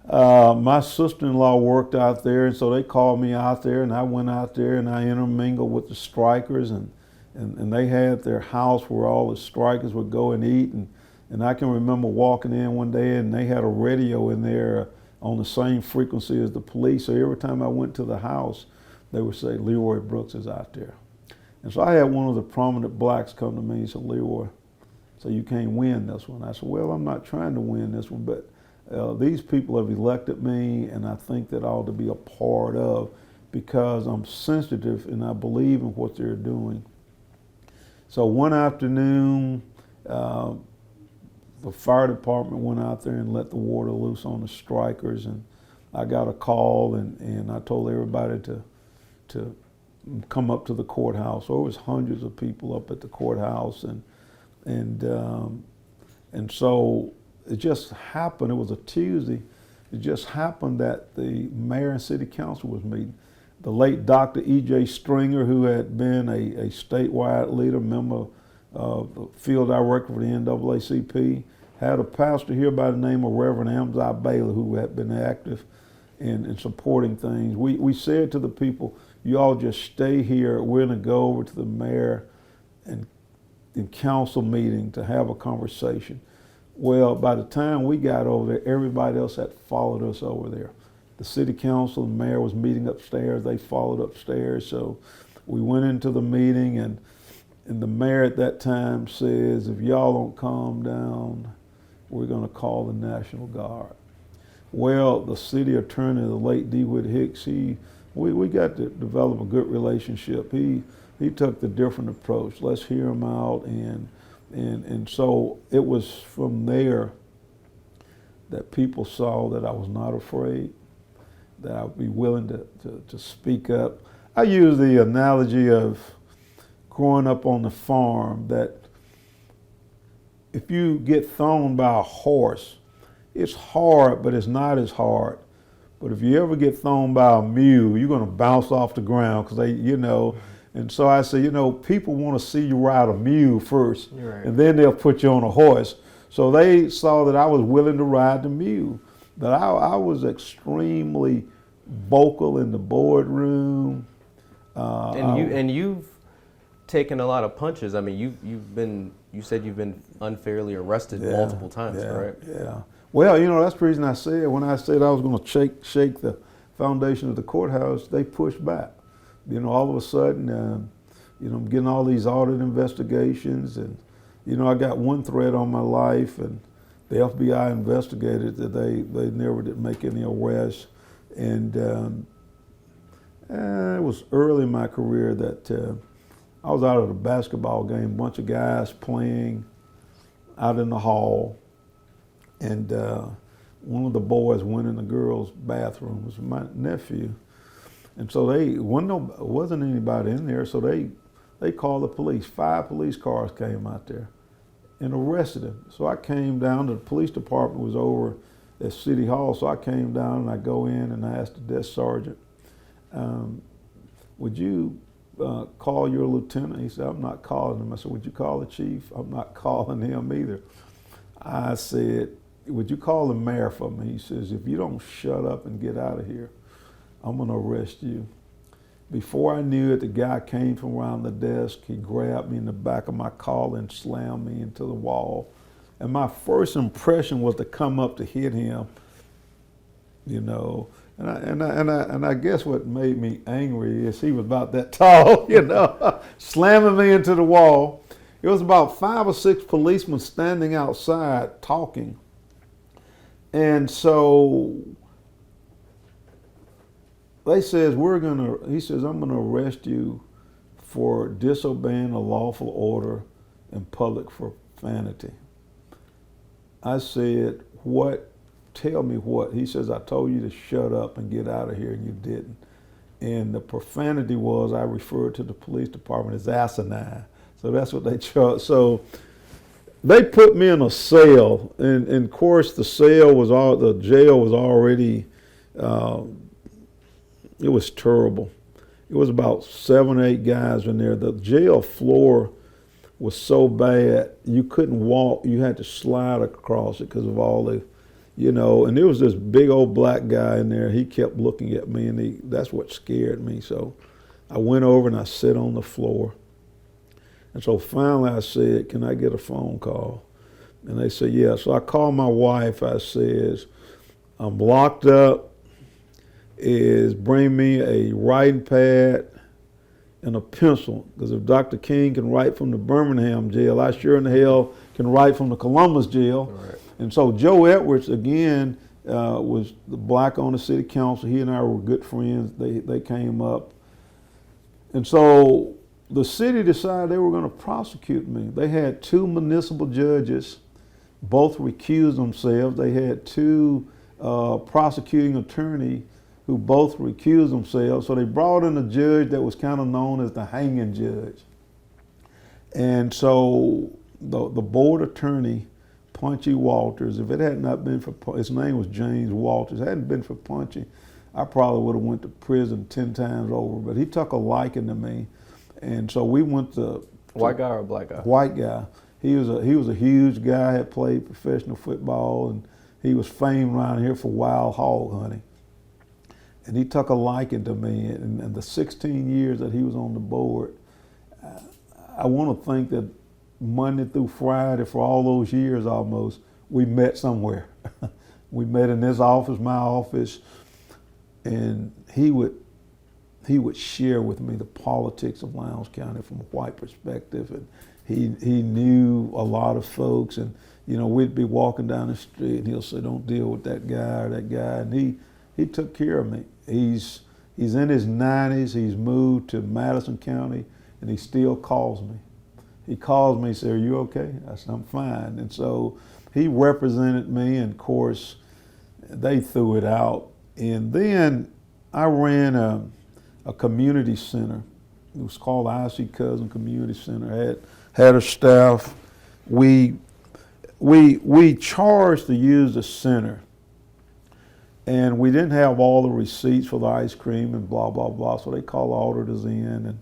My sister-in-law worked out there, and so they called me out there, and I went out there and I intermingled with the strikers, and they had their house where all the strikers would go and eat. And I can remember walking in one day and they had a radio in there on the same frequency as the police. So every time I went to the house, they would say, Leroy Brooks is out there. And so I had one of the prominent blacks come to me and said, Leroy, so you can't win this one. I said, well, I'm not trying to win this one, but these people have elected me and I think that I ought to be a part of because I'm sensitive and I believe in what they're doing. So one afternoon, the fire department went out there and let the water loose on the strikers, and I got a call and I told everybody to come up to the courthouse. So it was hundreds of people up at the courthouse, and so it just happened. It was a Tuesday. It just happened that the mayor and city council was meeting. The late Dr. E.J. Stringer, who had been a statewide leader, member of the field director for the NAACP, had a pastor here by the name of Reverend Amzai Bailey, who had been active in supporting things. We said to the people, you all just stay here. We're going to go over to the mayor and in council meeting to have a conversation. Well, by the time we got over there, everybody else had followed us over there. The city council and mayor was meeting upstairs. They followed upstairs. So we went into the meeting, and the mayor at that time says, if y'all don't calm down, we're going to call the National Guard. Well, the city attorney, the late DeWitt Hicks, we got to develop a good relationship. He took the different approach. Let's hear him out, and so it was from there that people saw that I was not afraid, that I would be willing to speak up. I use the analogy of growing up on the farm, that if you get thrown by a horse, it's hard, but it's not as hard. But if you ever get thrown by a mule, you're going to bounce off the ground because they, And so I say, people want to see you ride a mule first, right, and then they'll put you on a horse. So they saw that I was willing to ride the mule. That I was extremely vocal in the boardroom. And you've taken a lot of punches. I mean, you said you've been unfairly arrested multiple times, right? Yeah. Well, that's the reason I said, when I said I was going to shake the foundation of the courthouse, they pushed back. All of a sudden, I'm getting all these audit investigations, and I got one threat on my life, and the FBI investigated that they never did make any arrests, and it was early in my career that I was out at a basketball game, a bunch of guys playing out in the hall, and one of the boys went in the girls' bathroom. It was my nephew, and so wasn't anybody in there, so they called the police. 5 police cars came out there and arrested him. So I came down. The police department was over at City Hall, so I came down and I go in and I asked the desk sergeant, would you call your lieutenant? He said, I'm not calling him. I said, would you call the chief? I'm not calling him either. I said, would you call the mayor for me? He says, if you don't shut up and get out of here, I'm going to arrest you. Before I knew it, the guy came from around the desk. He grabbed me in the back of my collar and slammed me into the wall. And my first impression was to come up to hit him, And I guess what made me angry is he was about that tall, slamming me into the wall. It was about 5 or 6 policemen standing outside talking. And so he says, I'm gonna arrest you for disobeying a lawful order and public profanity. I said, what? Tell me what? He says, I told you to shut up and get out of here, and you didn't. And the profanity was, I referred to the police department as asinine. So that's what they charged. So they put me in a cell, and of course the jail was already, it was terrible. It was about 7 or 8 guys in there. The jail floor was so bad, you couldn't walk. You had to slide across it because of all the, and there was this big old black guy in there. He kept looking at me, and that's what scared me. So I went over and I sat on the floor. And so finally I said, can I get a phone call? And they said, yeah. So I called my wife. I says, I'm locked up. Bring me a writing pad and a pencil, because if Dr. King can write from the Birmingham jail, I sure in the hell can write from the Columbus jail. Right. And so Joe Edwards, again, was the black on the city council. He and I were good friends. They came up. And so the city decided they were going to prosecute me. They had 2 municipal judges, both recused themselves. They had 2 prosecuting attorneys who both recused themselves. So they brought in a judge that was kind of known as the hanging judge. And so the board attorney, Punchy Walters, if it had not been for, his name was James Walters, if it hadn't been for Punchy, I probably would have went to prison 10 times over. But he took a liking to me. And so we went to— White guy or black guy? White guy. He was a huge guy, had played professional football, and he was famed around here for wild hog hunting. And he took a liking to me, and the 16 years that he was on the board, I want to think that Monday through Friday for all those years almost, we met somewhere. We met in his office, my office, and he would share with me the politics of Lowndes County from a white perspective, and he knew a lot of folks, and we'd be walking down the street and he'll say, don't deal with that guy or that guy, and he took care of me. He's in his 90s. He's moved to Madison County, and he still calls me. He calls me and says, are you okay? I said, I'm fine. And so he represented me, and of course, they threw it out. And then I ran a community center. It was called I.C. Cousin Community Center. Had a staff. We charged to use the center. And we didn't have all the receipts for the ice cream and blah, blah, blah. So they called auditors in.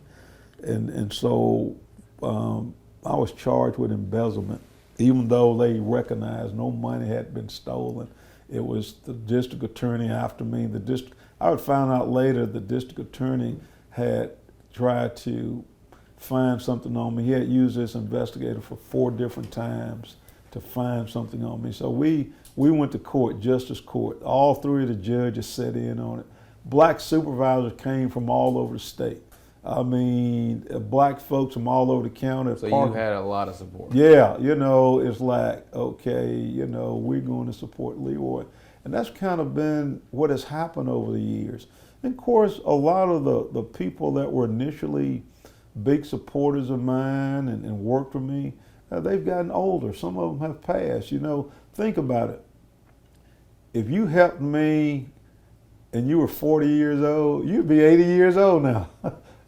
And so I was charged with embezzlement, even though they recognized no money had been stolen. It was the district attorney after me. I would find out later the district attorney had tried to find something on me. He had used this investigator for 4 different times to find something on me. So we went to court, justice court. All 3 of the judges sat in on it. Black supervisors came from all over the state. I mean, black folks from all over the county. So you had a lot of support. Yeah, it's like, okay, we're going to support Leroy. And that's kind of been what has happened over the years. And of course, a lot of the people that were initially big supporters of mine and worked for me, they've gotten older. Some of them have passed. Think about it. If you helped me and you were 40 years old, you'd be 80 years old now.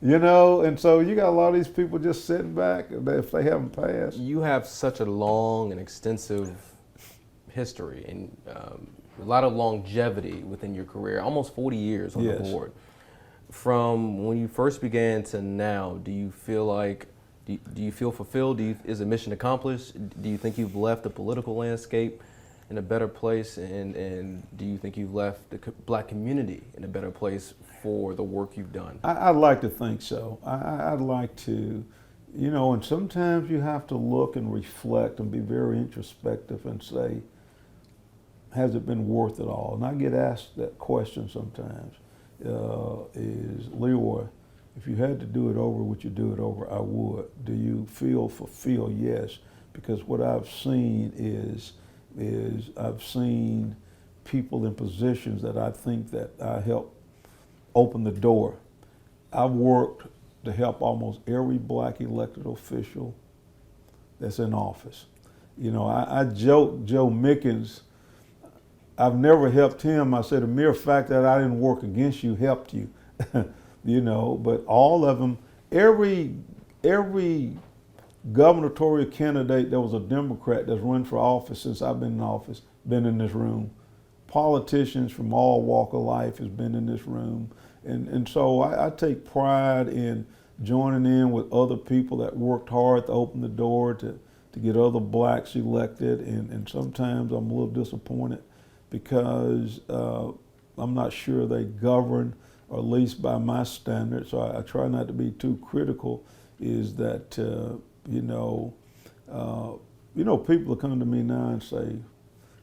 And so you got a lot of these people just sitting back if they haven't passed. You have such a long and extensive history and a lot of longevity within your career, almost 40 years on the board. From when you first began to now, do you feel fulfilled? Is it mission accomplished? Do you think you've left the political landscape in a better place? And do you think you've left the black community in a better place for the work you've done? I'd like to think so. I'd like to, and sometimes you have to look and reflect and be very introspective and say, has it been worth it all? And I get asked that question sometimes. Is Leroy, if you had to do it over, would you do it over? I would. Do you feel fulfilled? Yes, because what I've seen is I've seen people in positions that I think that I helped open the door. I've worked to help almost every black elected official that's in office. I joke Joe Mickens, I've never helped him. I said the mere fact that I didn't work against you helped you, but all of them, every gubernatorial candidate that was a Democrat that's run for office since I've been in office, been in this room. Politicians from all walk of life has been in this room. And so I take pride in joining in with other people that worked hard to open the door to get other blacks elected. And sometimes I'm a little disappointed because I'm not sure they govern, or at least by my standards. So I try not to be too critical. Is that people will come to me now and say,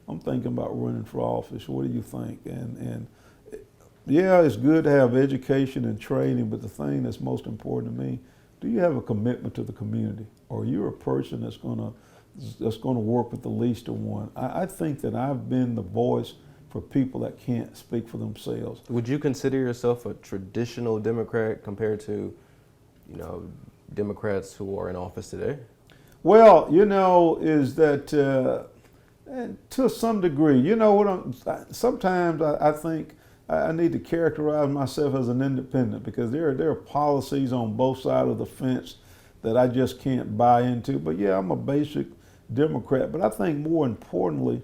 I'm thinking about running for office. What do you think? And yeah, it's good to have education and training, but the thing that's most important to me, do you have a commitment to the community? Or are you a person that's gonna work with the least of one? I think that I've been the voice for people that can't speak for themselves. Would you consider yourself a traditional Democrat compared to, Democrats who are in office today? Well, is that to some degree, sometimes I think I need to characterize myself as an independent, because there are policies on both sides of the fence that I just can't buy into. But yeah, I'm a basic Democrat. But I think more importantly,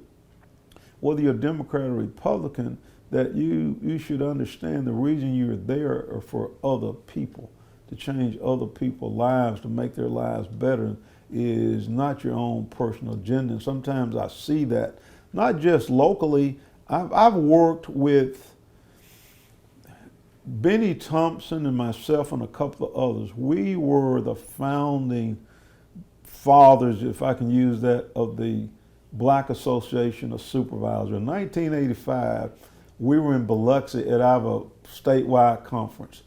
whether you're a Democrat or Republican, that you should understand the reason you're there are for other people, to change other people's lives, to make their lives better, is not your own personal agenda. And sometimes I see that, not just locally. I've worked with Benny Thompson and myself and a couple of others. We were the founding fathers, if I can use that, of the Black Association of Supervisors. In 1985, we were in Biloxi at our statewide conference.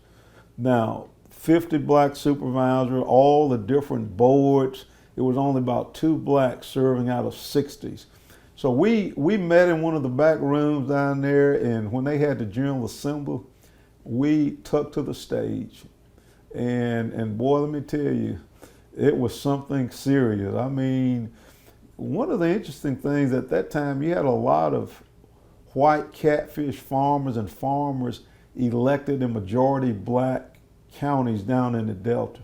Now, 50 black supervisors, all the different boards. It was only about 2 blacks serving out of 60s. So we met in one of the back rooms down there, and when they had the General Assembly, we took to the stage. And boy, let me tell you, it was something serious. I mean, one of the interesting things at that time, you had a lot of white catfish farmers and farmers elected in majority black counties down in the Delta.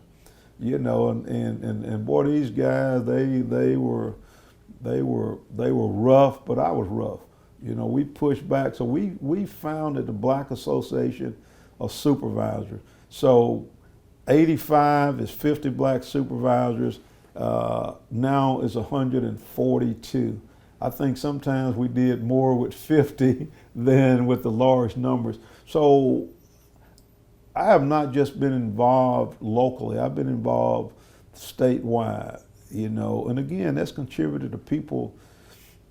And boy, these guys, they were rough, but I was rough. We pushed back. So we founded the Black Association of Supervisors. So 85 is 50 black supervisors. Now it's 142. I think sometimes we did more with 50 than with the large numbers. So I have not just been involved locally. I've been involved statewide, and again, that's contributed to people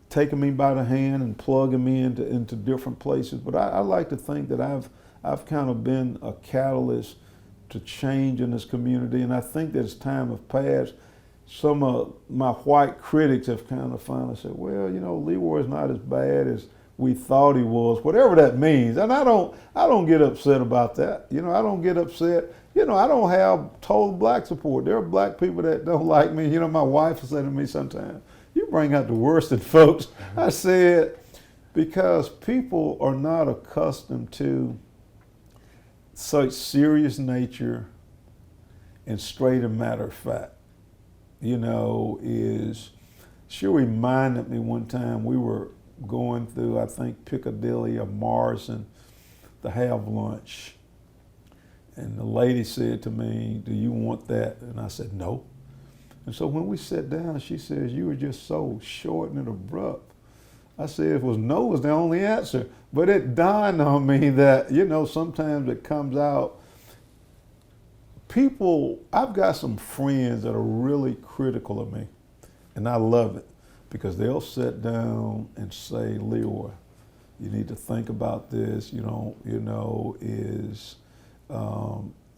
taking me by the hand and plugging me into different places. But I like to think that I've kind of been a catalyst to change in this community, and I think that as time has passed, some of my white critics have kind of finally said, well, Leroy's not as bad as we thought he was, whatever that means. And I don't get upset about that. I don't get upset. I don't have total black support. There are black people that don't like me. My wife will say to me sometimes, you bring out the worst in folks. I said, because people are not accustomed to such serious nature and straight and matter of fact. She reminded me one time we were going through, I think, Piccadilly or Morrison to have lunch. And the lady said to me, do you want that? And I said, no. And so when we sat down, she says, you were just so short and abrupt. I said, it was no was the only answer. But it dawned on me that, sometimes it comes out. I've got some friends that are really critical of me, and I love it. Because they'll sit down and say, Leroy, you need to think about this, and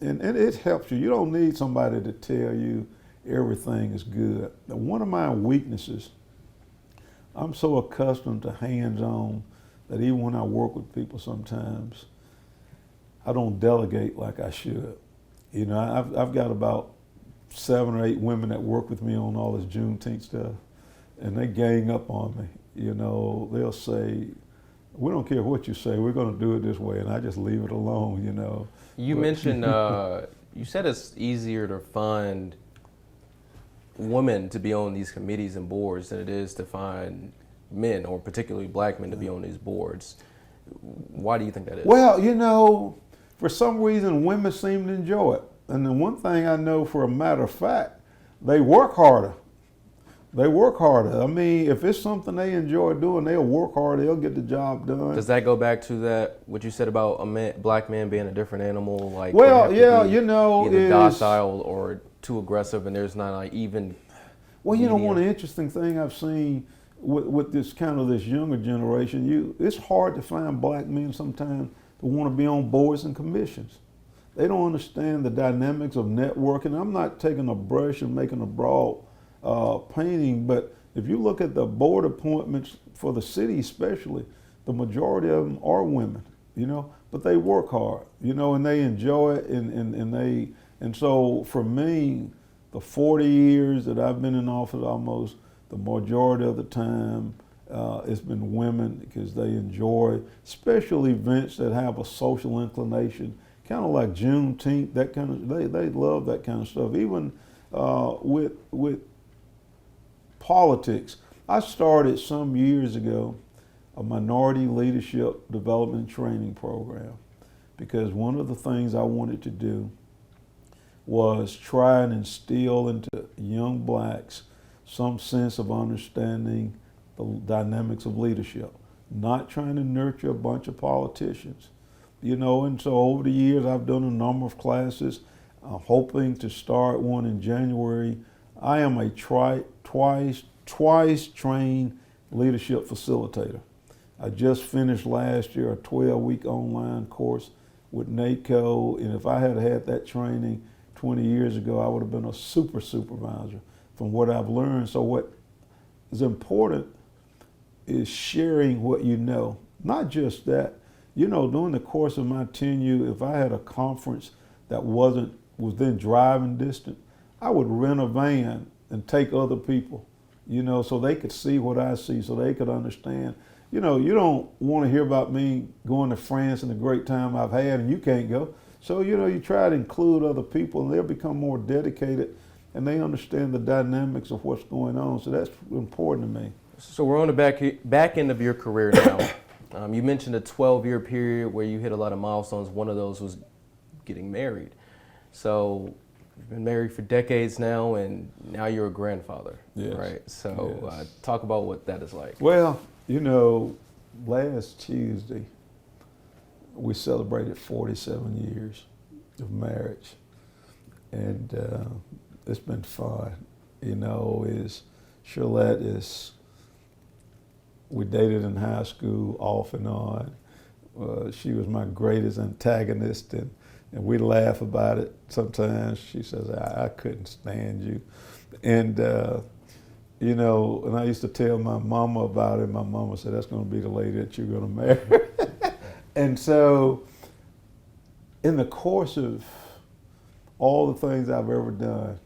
it helps you. You don't need somebody to tell you everything is good. Now, one of my weaknesses, I'm so accustomed to hands-on that even when I work with people sometimes, I don't delegate like I should. I've got about 7 or 8 women that work with me on all this Juneteenth stuff. And they gang up on me. They'll say, we don't care what you say, we're going to do it this way. And I just leave it alone, You mentioned, you said it's easier to find women to be on these committees and boards than it is to find men, or particularly black men, to be on these boards. Why do you think that is? Well, for some reason, women seem to enjoy it. And the one thing I know for a matter of fact, they work harder. They work harder. I mean, if it's something they enjoy doing, they'll work harder. They'll get the job done. Does that go back to that what you said about black man being a different animal? Like, well, yeah, either docile or too aggressive, and there's not like even. Well, one of the interesting thing I've seen with this kind of this younger generation, it's hard to find black men sometimes that want to be on boards and commissions. They don't understand the dynamics of networking. I'm not taking a brush and making a broad painting, but if you look at the board appointments for the city especially, the majority of them are women, but they work hard, and they enjoy it, and so for me, the 40 years that I've been in office, almost the majority of the time, it's been women, because they enjoy special events that have a social inclination, kind of like Juneteenth, that kind of, they love that kind of stuff. Even with politics. I started some years ago a minority leadership development training program, because one of the things I wanted to do was try and instill into young blacks some sense of understanding the dynamics of leadership, not trying to nurture a bunch of politicians, and so over the years I've done a number of classes. I'm hoping to start one in January. I am a twice trained leadership facilitator. I just finished last year a 12-week online course with NACO, and if I had had that training 20 years ago, I would have been a supervisor from what I've learned. So what is important is sharing what you know. Not just that, during the course of my tenure, if I had a conference that was then driving distance, I would rent a van and take other people, so they could see what I see, so they could understand. You don't want to hear about me going to France and the great time I've had and you can't go. So, you try to include other people, and they'll become more dedicated, and they understand the dynamics of what's going on. So that's important to me. So we're on the back end of your career now. You mentioned a 12-year period where you hit a lot of milestones. One of those was getting married. So you've been married for decades now, and now you're a grandfather, yes. Right? So yes. Talk about what that is like. Well, last Tuesday, we celebrated 47 years of marriage, and it's been fun. You know, Shirlette is. We dated in high school off and on. She was my greatest antagonist, and we laugh about it sometimes. She says, I couldn't stand you. And, you know, and I used to tell my mama about it. My mama said, that's going to be the lady that you're going to marry. And so in the course of all the things I've ever done,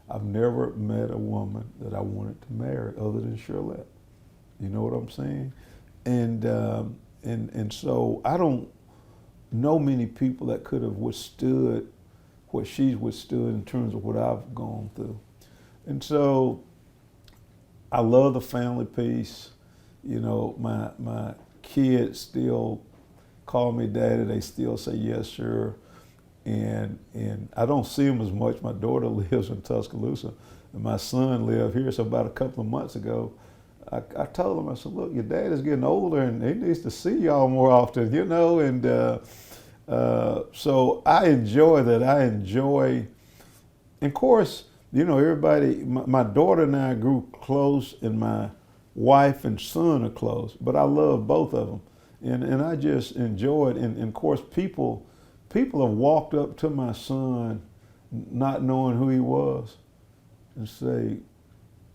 I've never met a woman that I wanted to marry other than Shirlette. You know what I'm saying? And so I don't know many people that could have withstood what she's withstood in terms of what I've gone through. And so I love the family piece. You know, my kids still call me daddy. They still say yes, sir. And I don't see them as much. My daughter lives in Tuscaloosa, and my son lives here. So about a couple of months ago, I told him, I said, look, your dad is getting older and he needs to see y'all more often, you know, and so I enjoy that. I enjoy, and of course, you know, everybody, my daughter and I grew close, and my wife and son are close, but I love both of them. And I just enjoy it. And of course, people have walked up to my son not knowing who he was and say,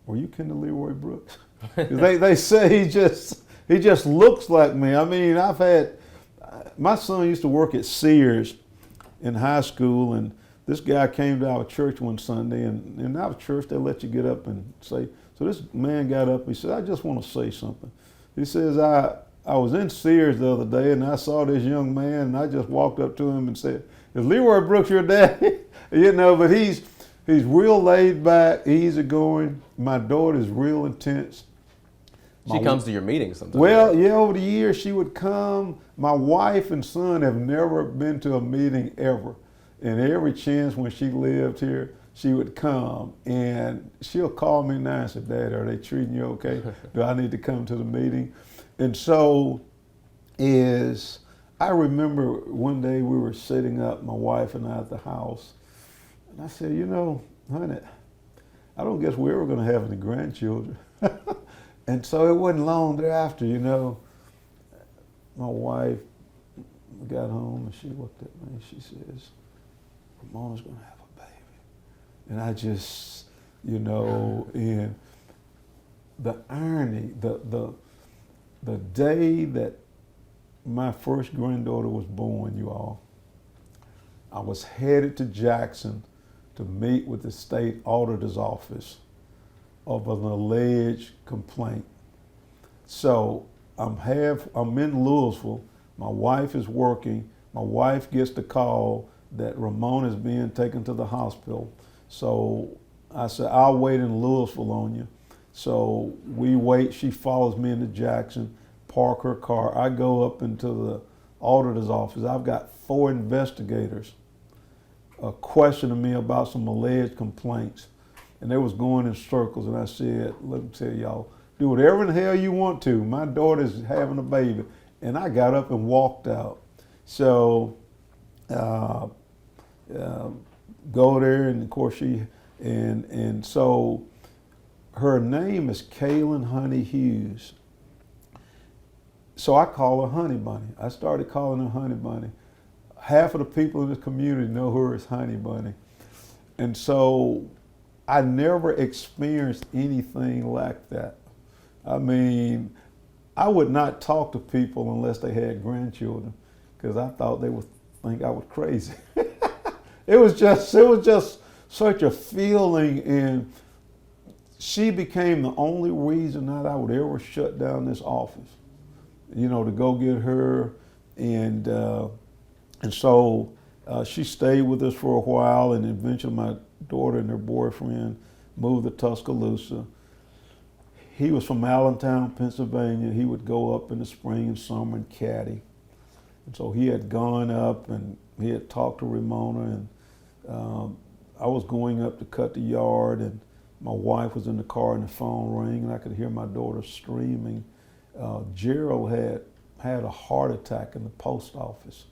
were you kin to Leroy Brooks? They say he just looks like me. I mean, my son used to work at Sears in high school, and this guy came to our church one Sunday, and in our church they let you get up and say. So this man got up, he said, I just want to say something. He says, I was in Sears the other day and I saw this young man, and I just walked up to him and said, is Leroy Brooks your daddy? You know, but he's real laid back, easygoing. My daughter's real intense. She comes to your meetings sometimes. Well, yeah, over the years she would come. My wife and son have never been to a meeting ever. And every chance when she lived here, she would come. And she'll call me now and say, Dad, are they treating you okay? Do I need to come to the meeting? And so I remember one day we were sitting up, my wife and I, at the house. And I said, you know, honey, I don't guess we're ever going to have any grandchildren. And so it wasn't long thereafter, you know, my wife got home and she looked at me and she says, Ramona's going to have a baby. And I just, you know, and the irony, the day that my first granddaughter was born, you all, I was headed to Jackson to meet with the state auditor's office of an alleged complaint. So I'm in Louisville. My wife is working. My wife gets the call that Ramona is being taken to the hospital. So I said, I'll wait in Louisville on you. So we wait. She follows me into Jackson, park her car. I go up into the auditor's office. I've got 4 investigators questioning me about some alleged complaints. And they was going in circles, and I said, let me tell y'all, do whatever in the hell you want to. My daughter's having a baby. And I got up and walked out. So go there, and of course and so her name is Kaylin Honey Hughes. So I call her Honey Bunny. I started calling her Honey Bunny. Half of the people in this community know her as Honey Bunny. And so I never experienced anything like that. I mean, I would not talk to people unless they had grandchildren, because I thought they would think I was crazy. It was just such a feeling, and she became the only reason that I would ever shut down this office, you know, to go get her. And so she stayed with us for a while, and eventually my daughter and her boyfriend moved to Tuscaloosa. He was from Allentown, Pennsylvania. He would go up in the spring and summer and caddy. And so he had gone up and he had talked to Ramona, and I was going up to cut the yard, and my wife was in the car and the phone rang, and I could hear my daughter screaming. Gerald had a heart attack in the post office.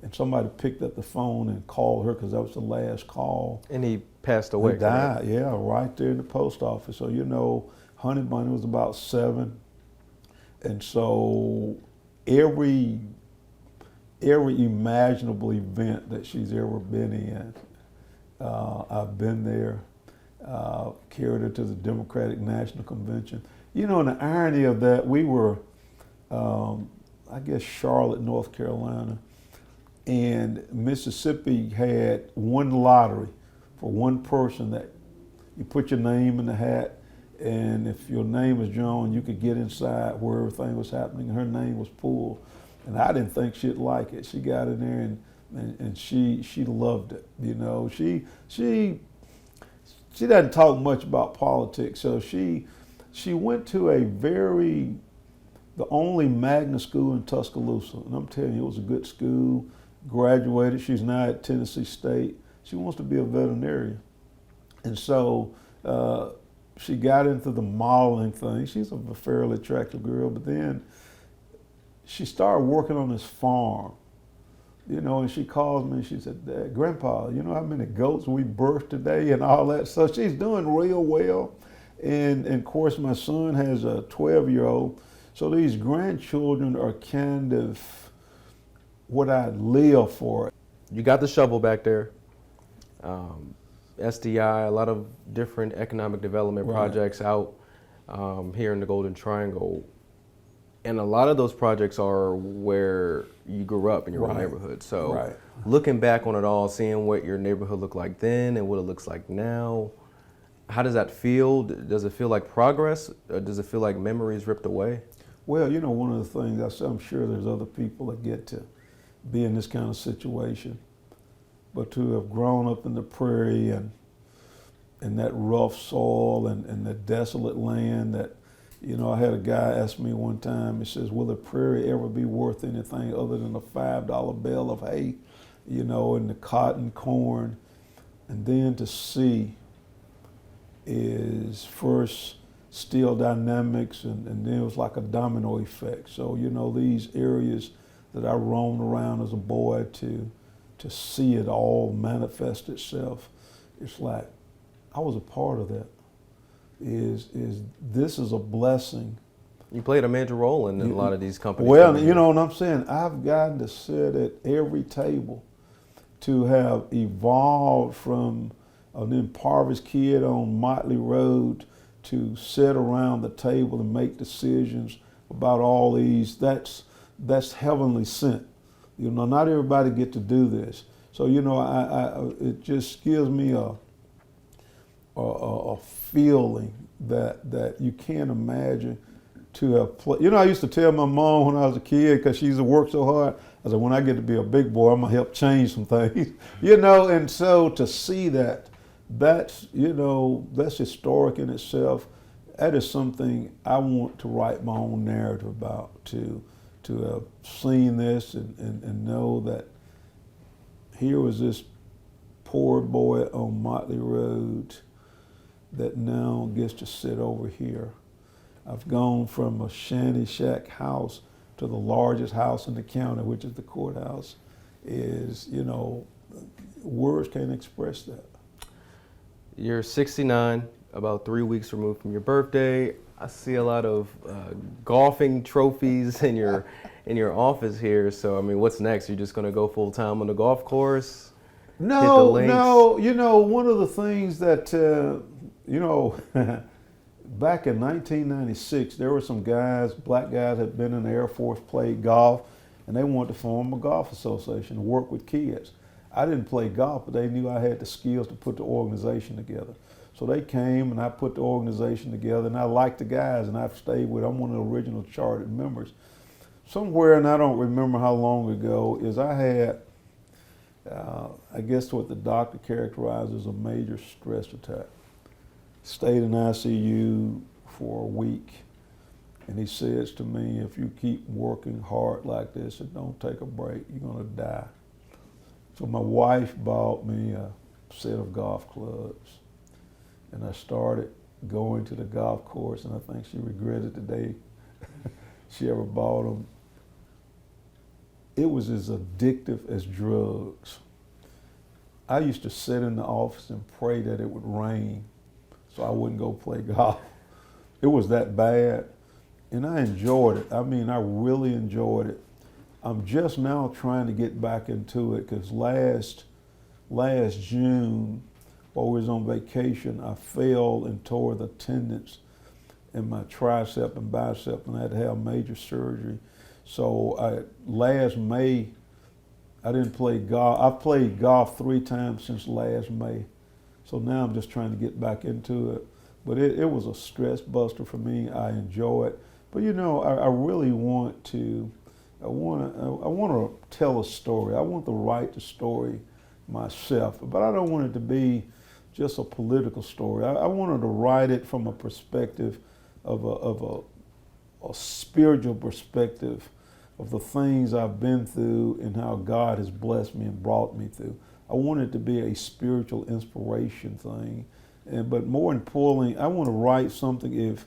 and somebody picked up the phone and called her because that was the last call. And he passed away. He died, yeah, right there in the post office. So, you know, Honey Bunny was about 7. And so every imaginable event that she's ever been in, I've been there, carried her to the Democratic National Convention. You know, and the irony of that, we were, I guess, Charlotte, North Carolina, and Mississippi had one lottery for one person that you put your name in the hat, and if your name was Joan, you could get inside where everything was happening. Her name was pulled, and I didn't think she'd like it. She got in there and she loved it. You know, she doesn't talk much about politics, so she went to the only magnet school in Tuscaloosa, and I'm telling you, it was a good school. Graduated. She's now at Tennessee State. She wants to be a veterinarian, and so she got into the modeling thing. She's a fairly attractive girl, but then she started working on this farm, you know, and she calls me and she said, "Dad, Grandpa, you know how many goats we birthed today," and all that. So she's doing real well. And of course, my son has a 12-year-old. So these grandchildren are kind of what I live for. You got the shovel back there. SDI, a lot of different economic development projects out here in the Golden Triangle. And a lot of those projects are where you grew up in your own neighborhood. So looking back on it all, seeing what your neighborhood looked like then and what it looks like now, how does that feel? Does it feel like progress? Or does it feel like memories ripped away? Well, you know, one of the things, I'm sure there's other people that get to be in this kind of situation, but to have grown up in the prairie and that rough soil and the desolate land that, you know, I had a guy ask me one time, he says, will the prairie ever be worth anything other than a $5 bale of hay, you know, and the cotton, corn, and then to see is first steel dynamics and then it was like a domino effect. So, you know, these areas that I roamed around as a boy to see it all manifest itself, it's like I was a part of that. This is a blessing. You played a major role in a lot of these companies. Well, you know what I'm saying? I've gotten to sit at every table to have evolved from an impoverished kid on Motley Road to sit around the table and make decisions about all these. That's heavenly sent. You know, not everybody get to do this. So, you know, it just gives me a feeling that you can't imagine to have played. You know, I used to tell my mom when I was a kid, because she used to work so hard, I said, when I get to be a big boy, I'm going to help change some things. You know, and so to see that's, you know, that's historic in itself. That is something I want to write my own narrative about, to have seen this and know that here was this poor boy on Motley Road that now gets to sit over here. I've gone from a shanty shack house to the largest house in the county, which is the courthouse. You know, words can't express that. You're 69, about 3 weeks removed from your birthday. I see a lot of golfing trophies in your office here. So, I mean, what's next? You're just going to go full time on the golf course? No. You know, one of the things that, you know, back in 1996, there were some guys, black guys, had been in the Air Force, played golf, and they wanted to form a golf association to work with kids. I didn't play golf, but they knew I had the skills to put the organization together. So they came and I put the organization together, and I liked the guys, and I've stayed with them. I'm one of the original chartered members. Somewhere, and I don't remember how long ago, is I had, I guess what the doctor characterized as a major stress attack. Stayed in ICU for a week, and he says to me, if you keep working hard like this and don't take a break, you're gonna die. So my wife bought me a set of golf clubs, and I started going to the golf course, and I think she regretted the day she ever bought them. it was as addictive as drugs. I used to sit in the office and pray that it would rain so I wouldn't go play golf. It was that bad. And I enjoyed it. I mean, I really enjoyed it. I'm just now trying to get back into it because last June, while we was on vacation, I fell and tore the tendons in my tricep and bicep, and I had to have major surgery. So last May, I didn't play golf. I've played golf 3 times since last May. So now I'm just trying to get back into it. But it was a stress buster for me. I enjoy it. But you know, I really want to, I want to tell a story. I want to write the story myself, but I don't want it to be just a political story. I wanted to write it from a perspective of a spiritual perspective of the things I've been through and how God has blessed me and brought me through. I want it to be a spiritual inspiration thing. But more importantly, I want to write something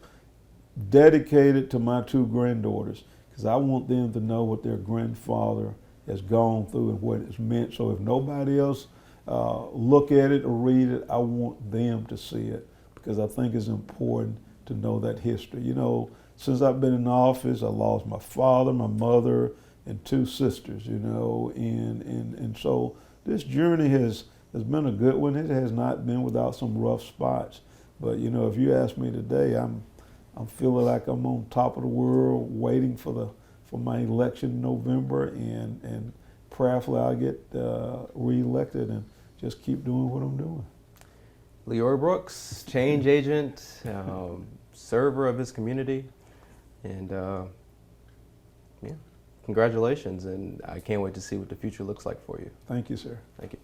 dedicated to my 2 granddaughters, because I want them to know what their grandfather has gone through and what it's meant. So if nobody else look at it or read it, I want them to see it, because I think it's important to know that history. You know, since I've been in office, I lost my father, my mother, and 2 sisters, you know, and so this journey has been a good one. It has not been without some rough spots. But, you know, if you ask me today, I'm feeling like I'm on top of the world, waiting for my election in November, and prayerfully I'll get reelected and just keep doing what I'm doing. Leroy Brooks, change agent, server of his community, and yeah, congratulations, and I can't wait to see what the future looks like for you. Thank you, sir. Thank you.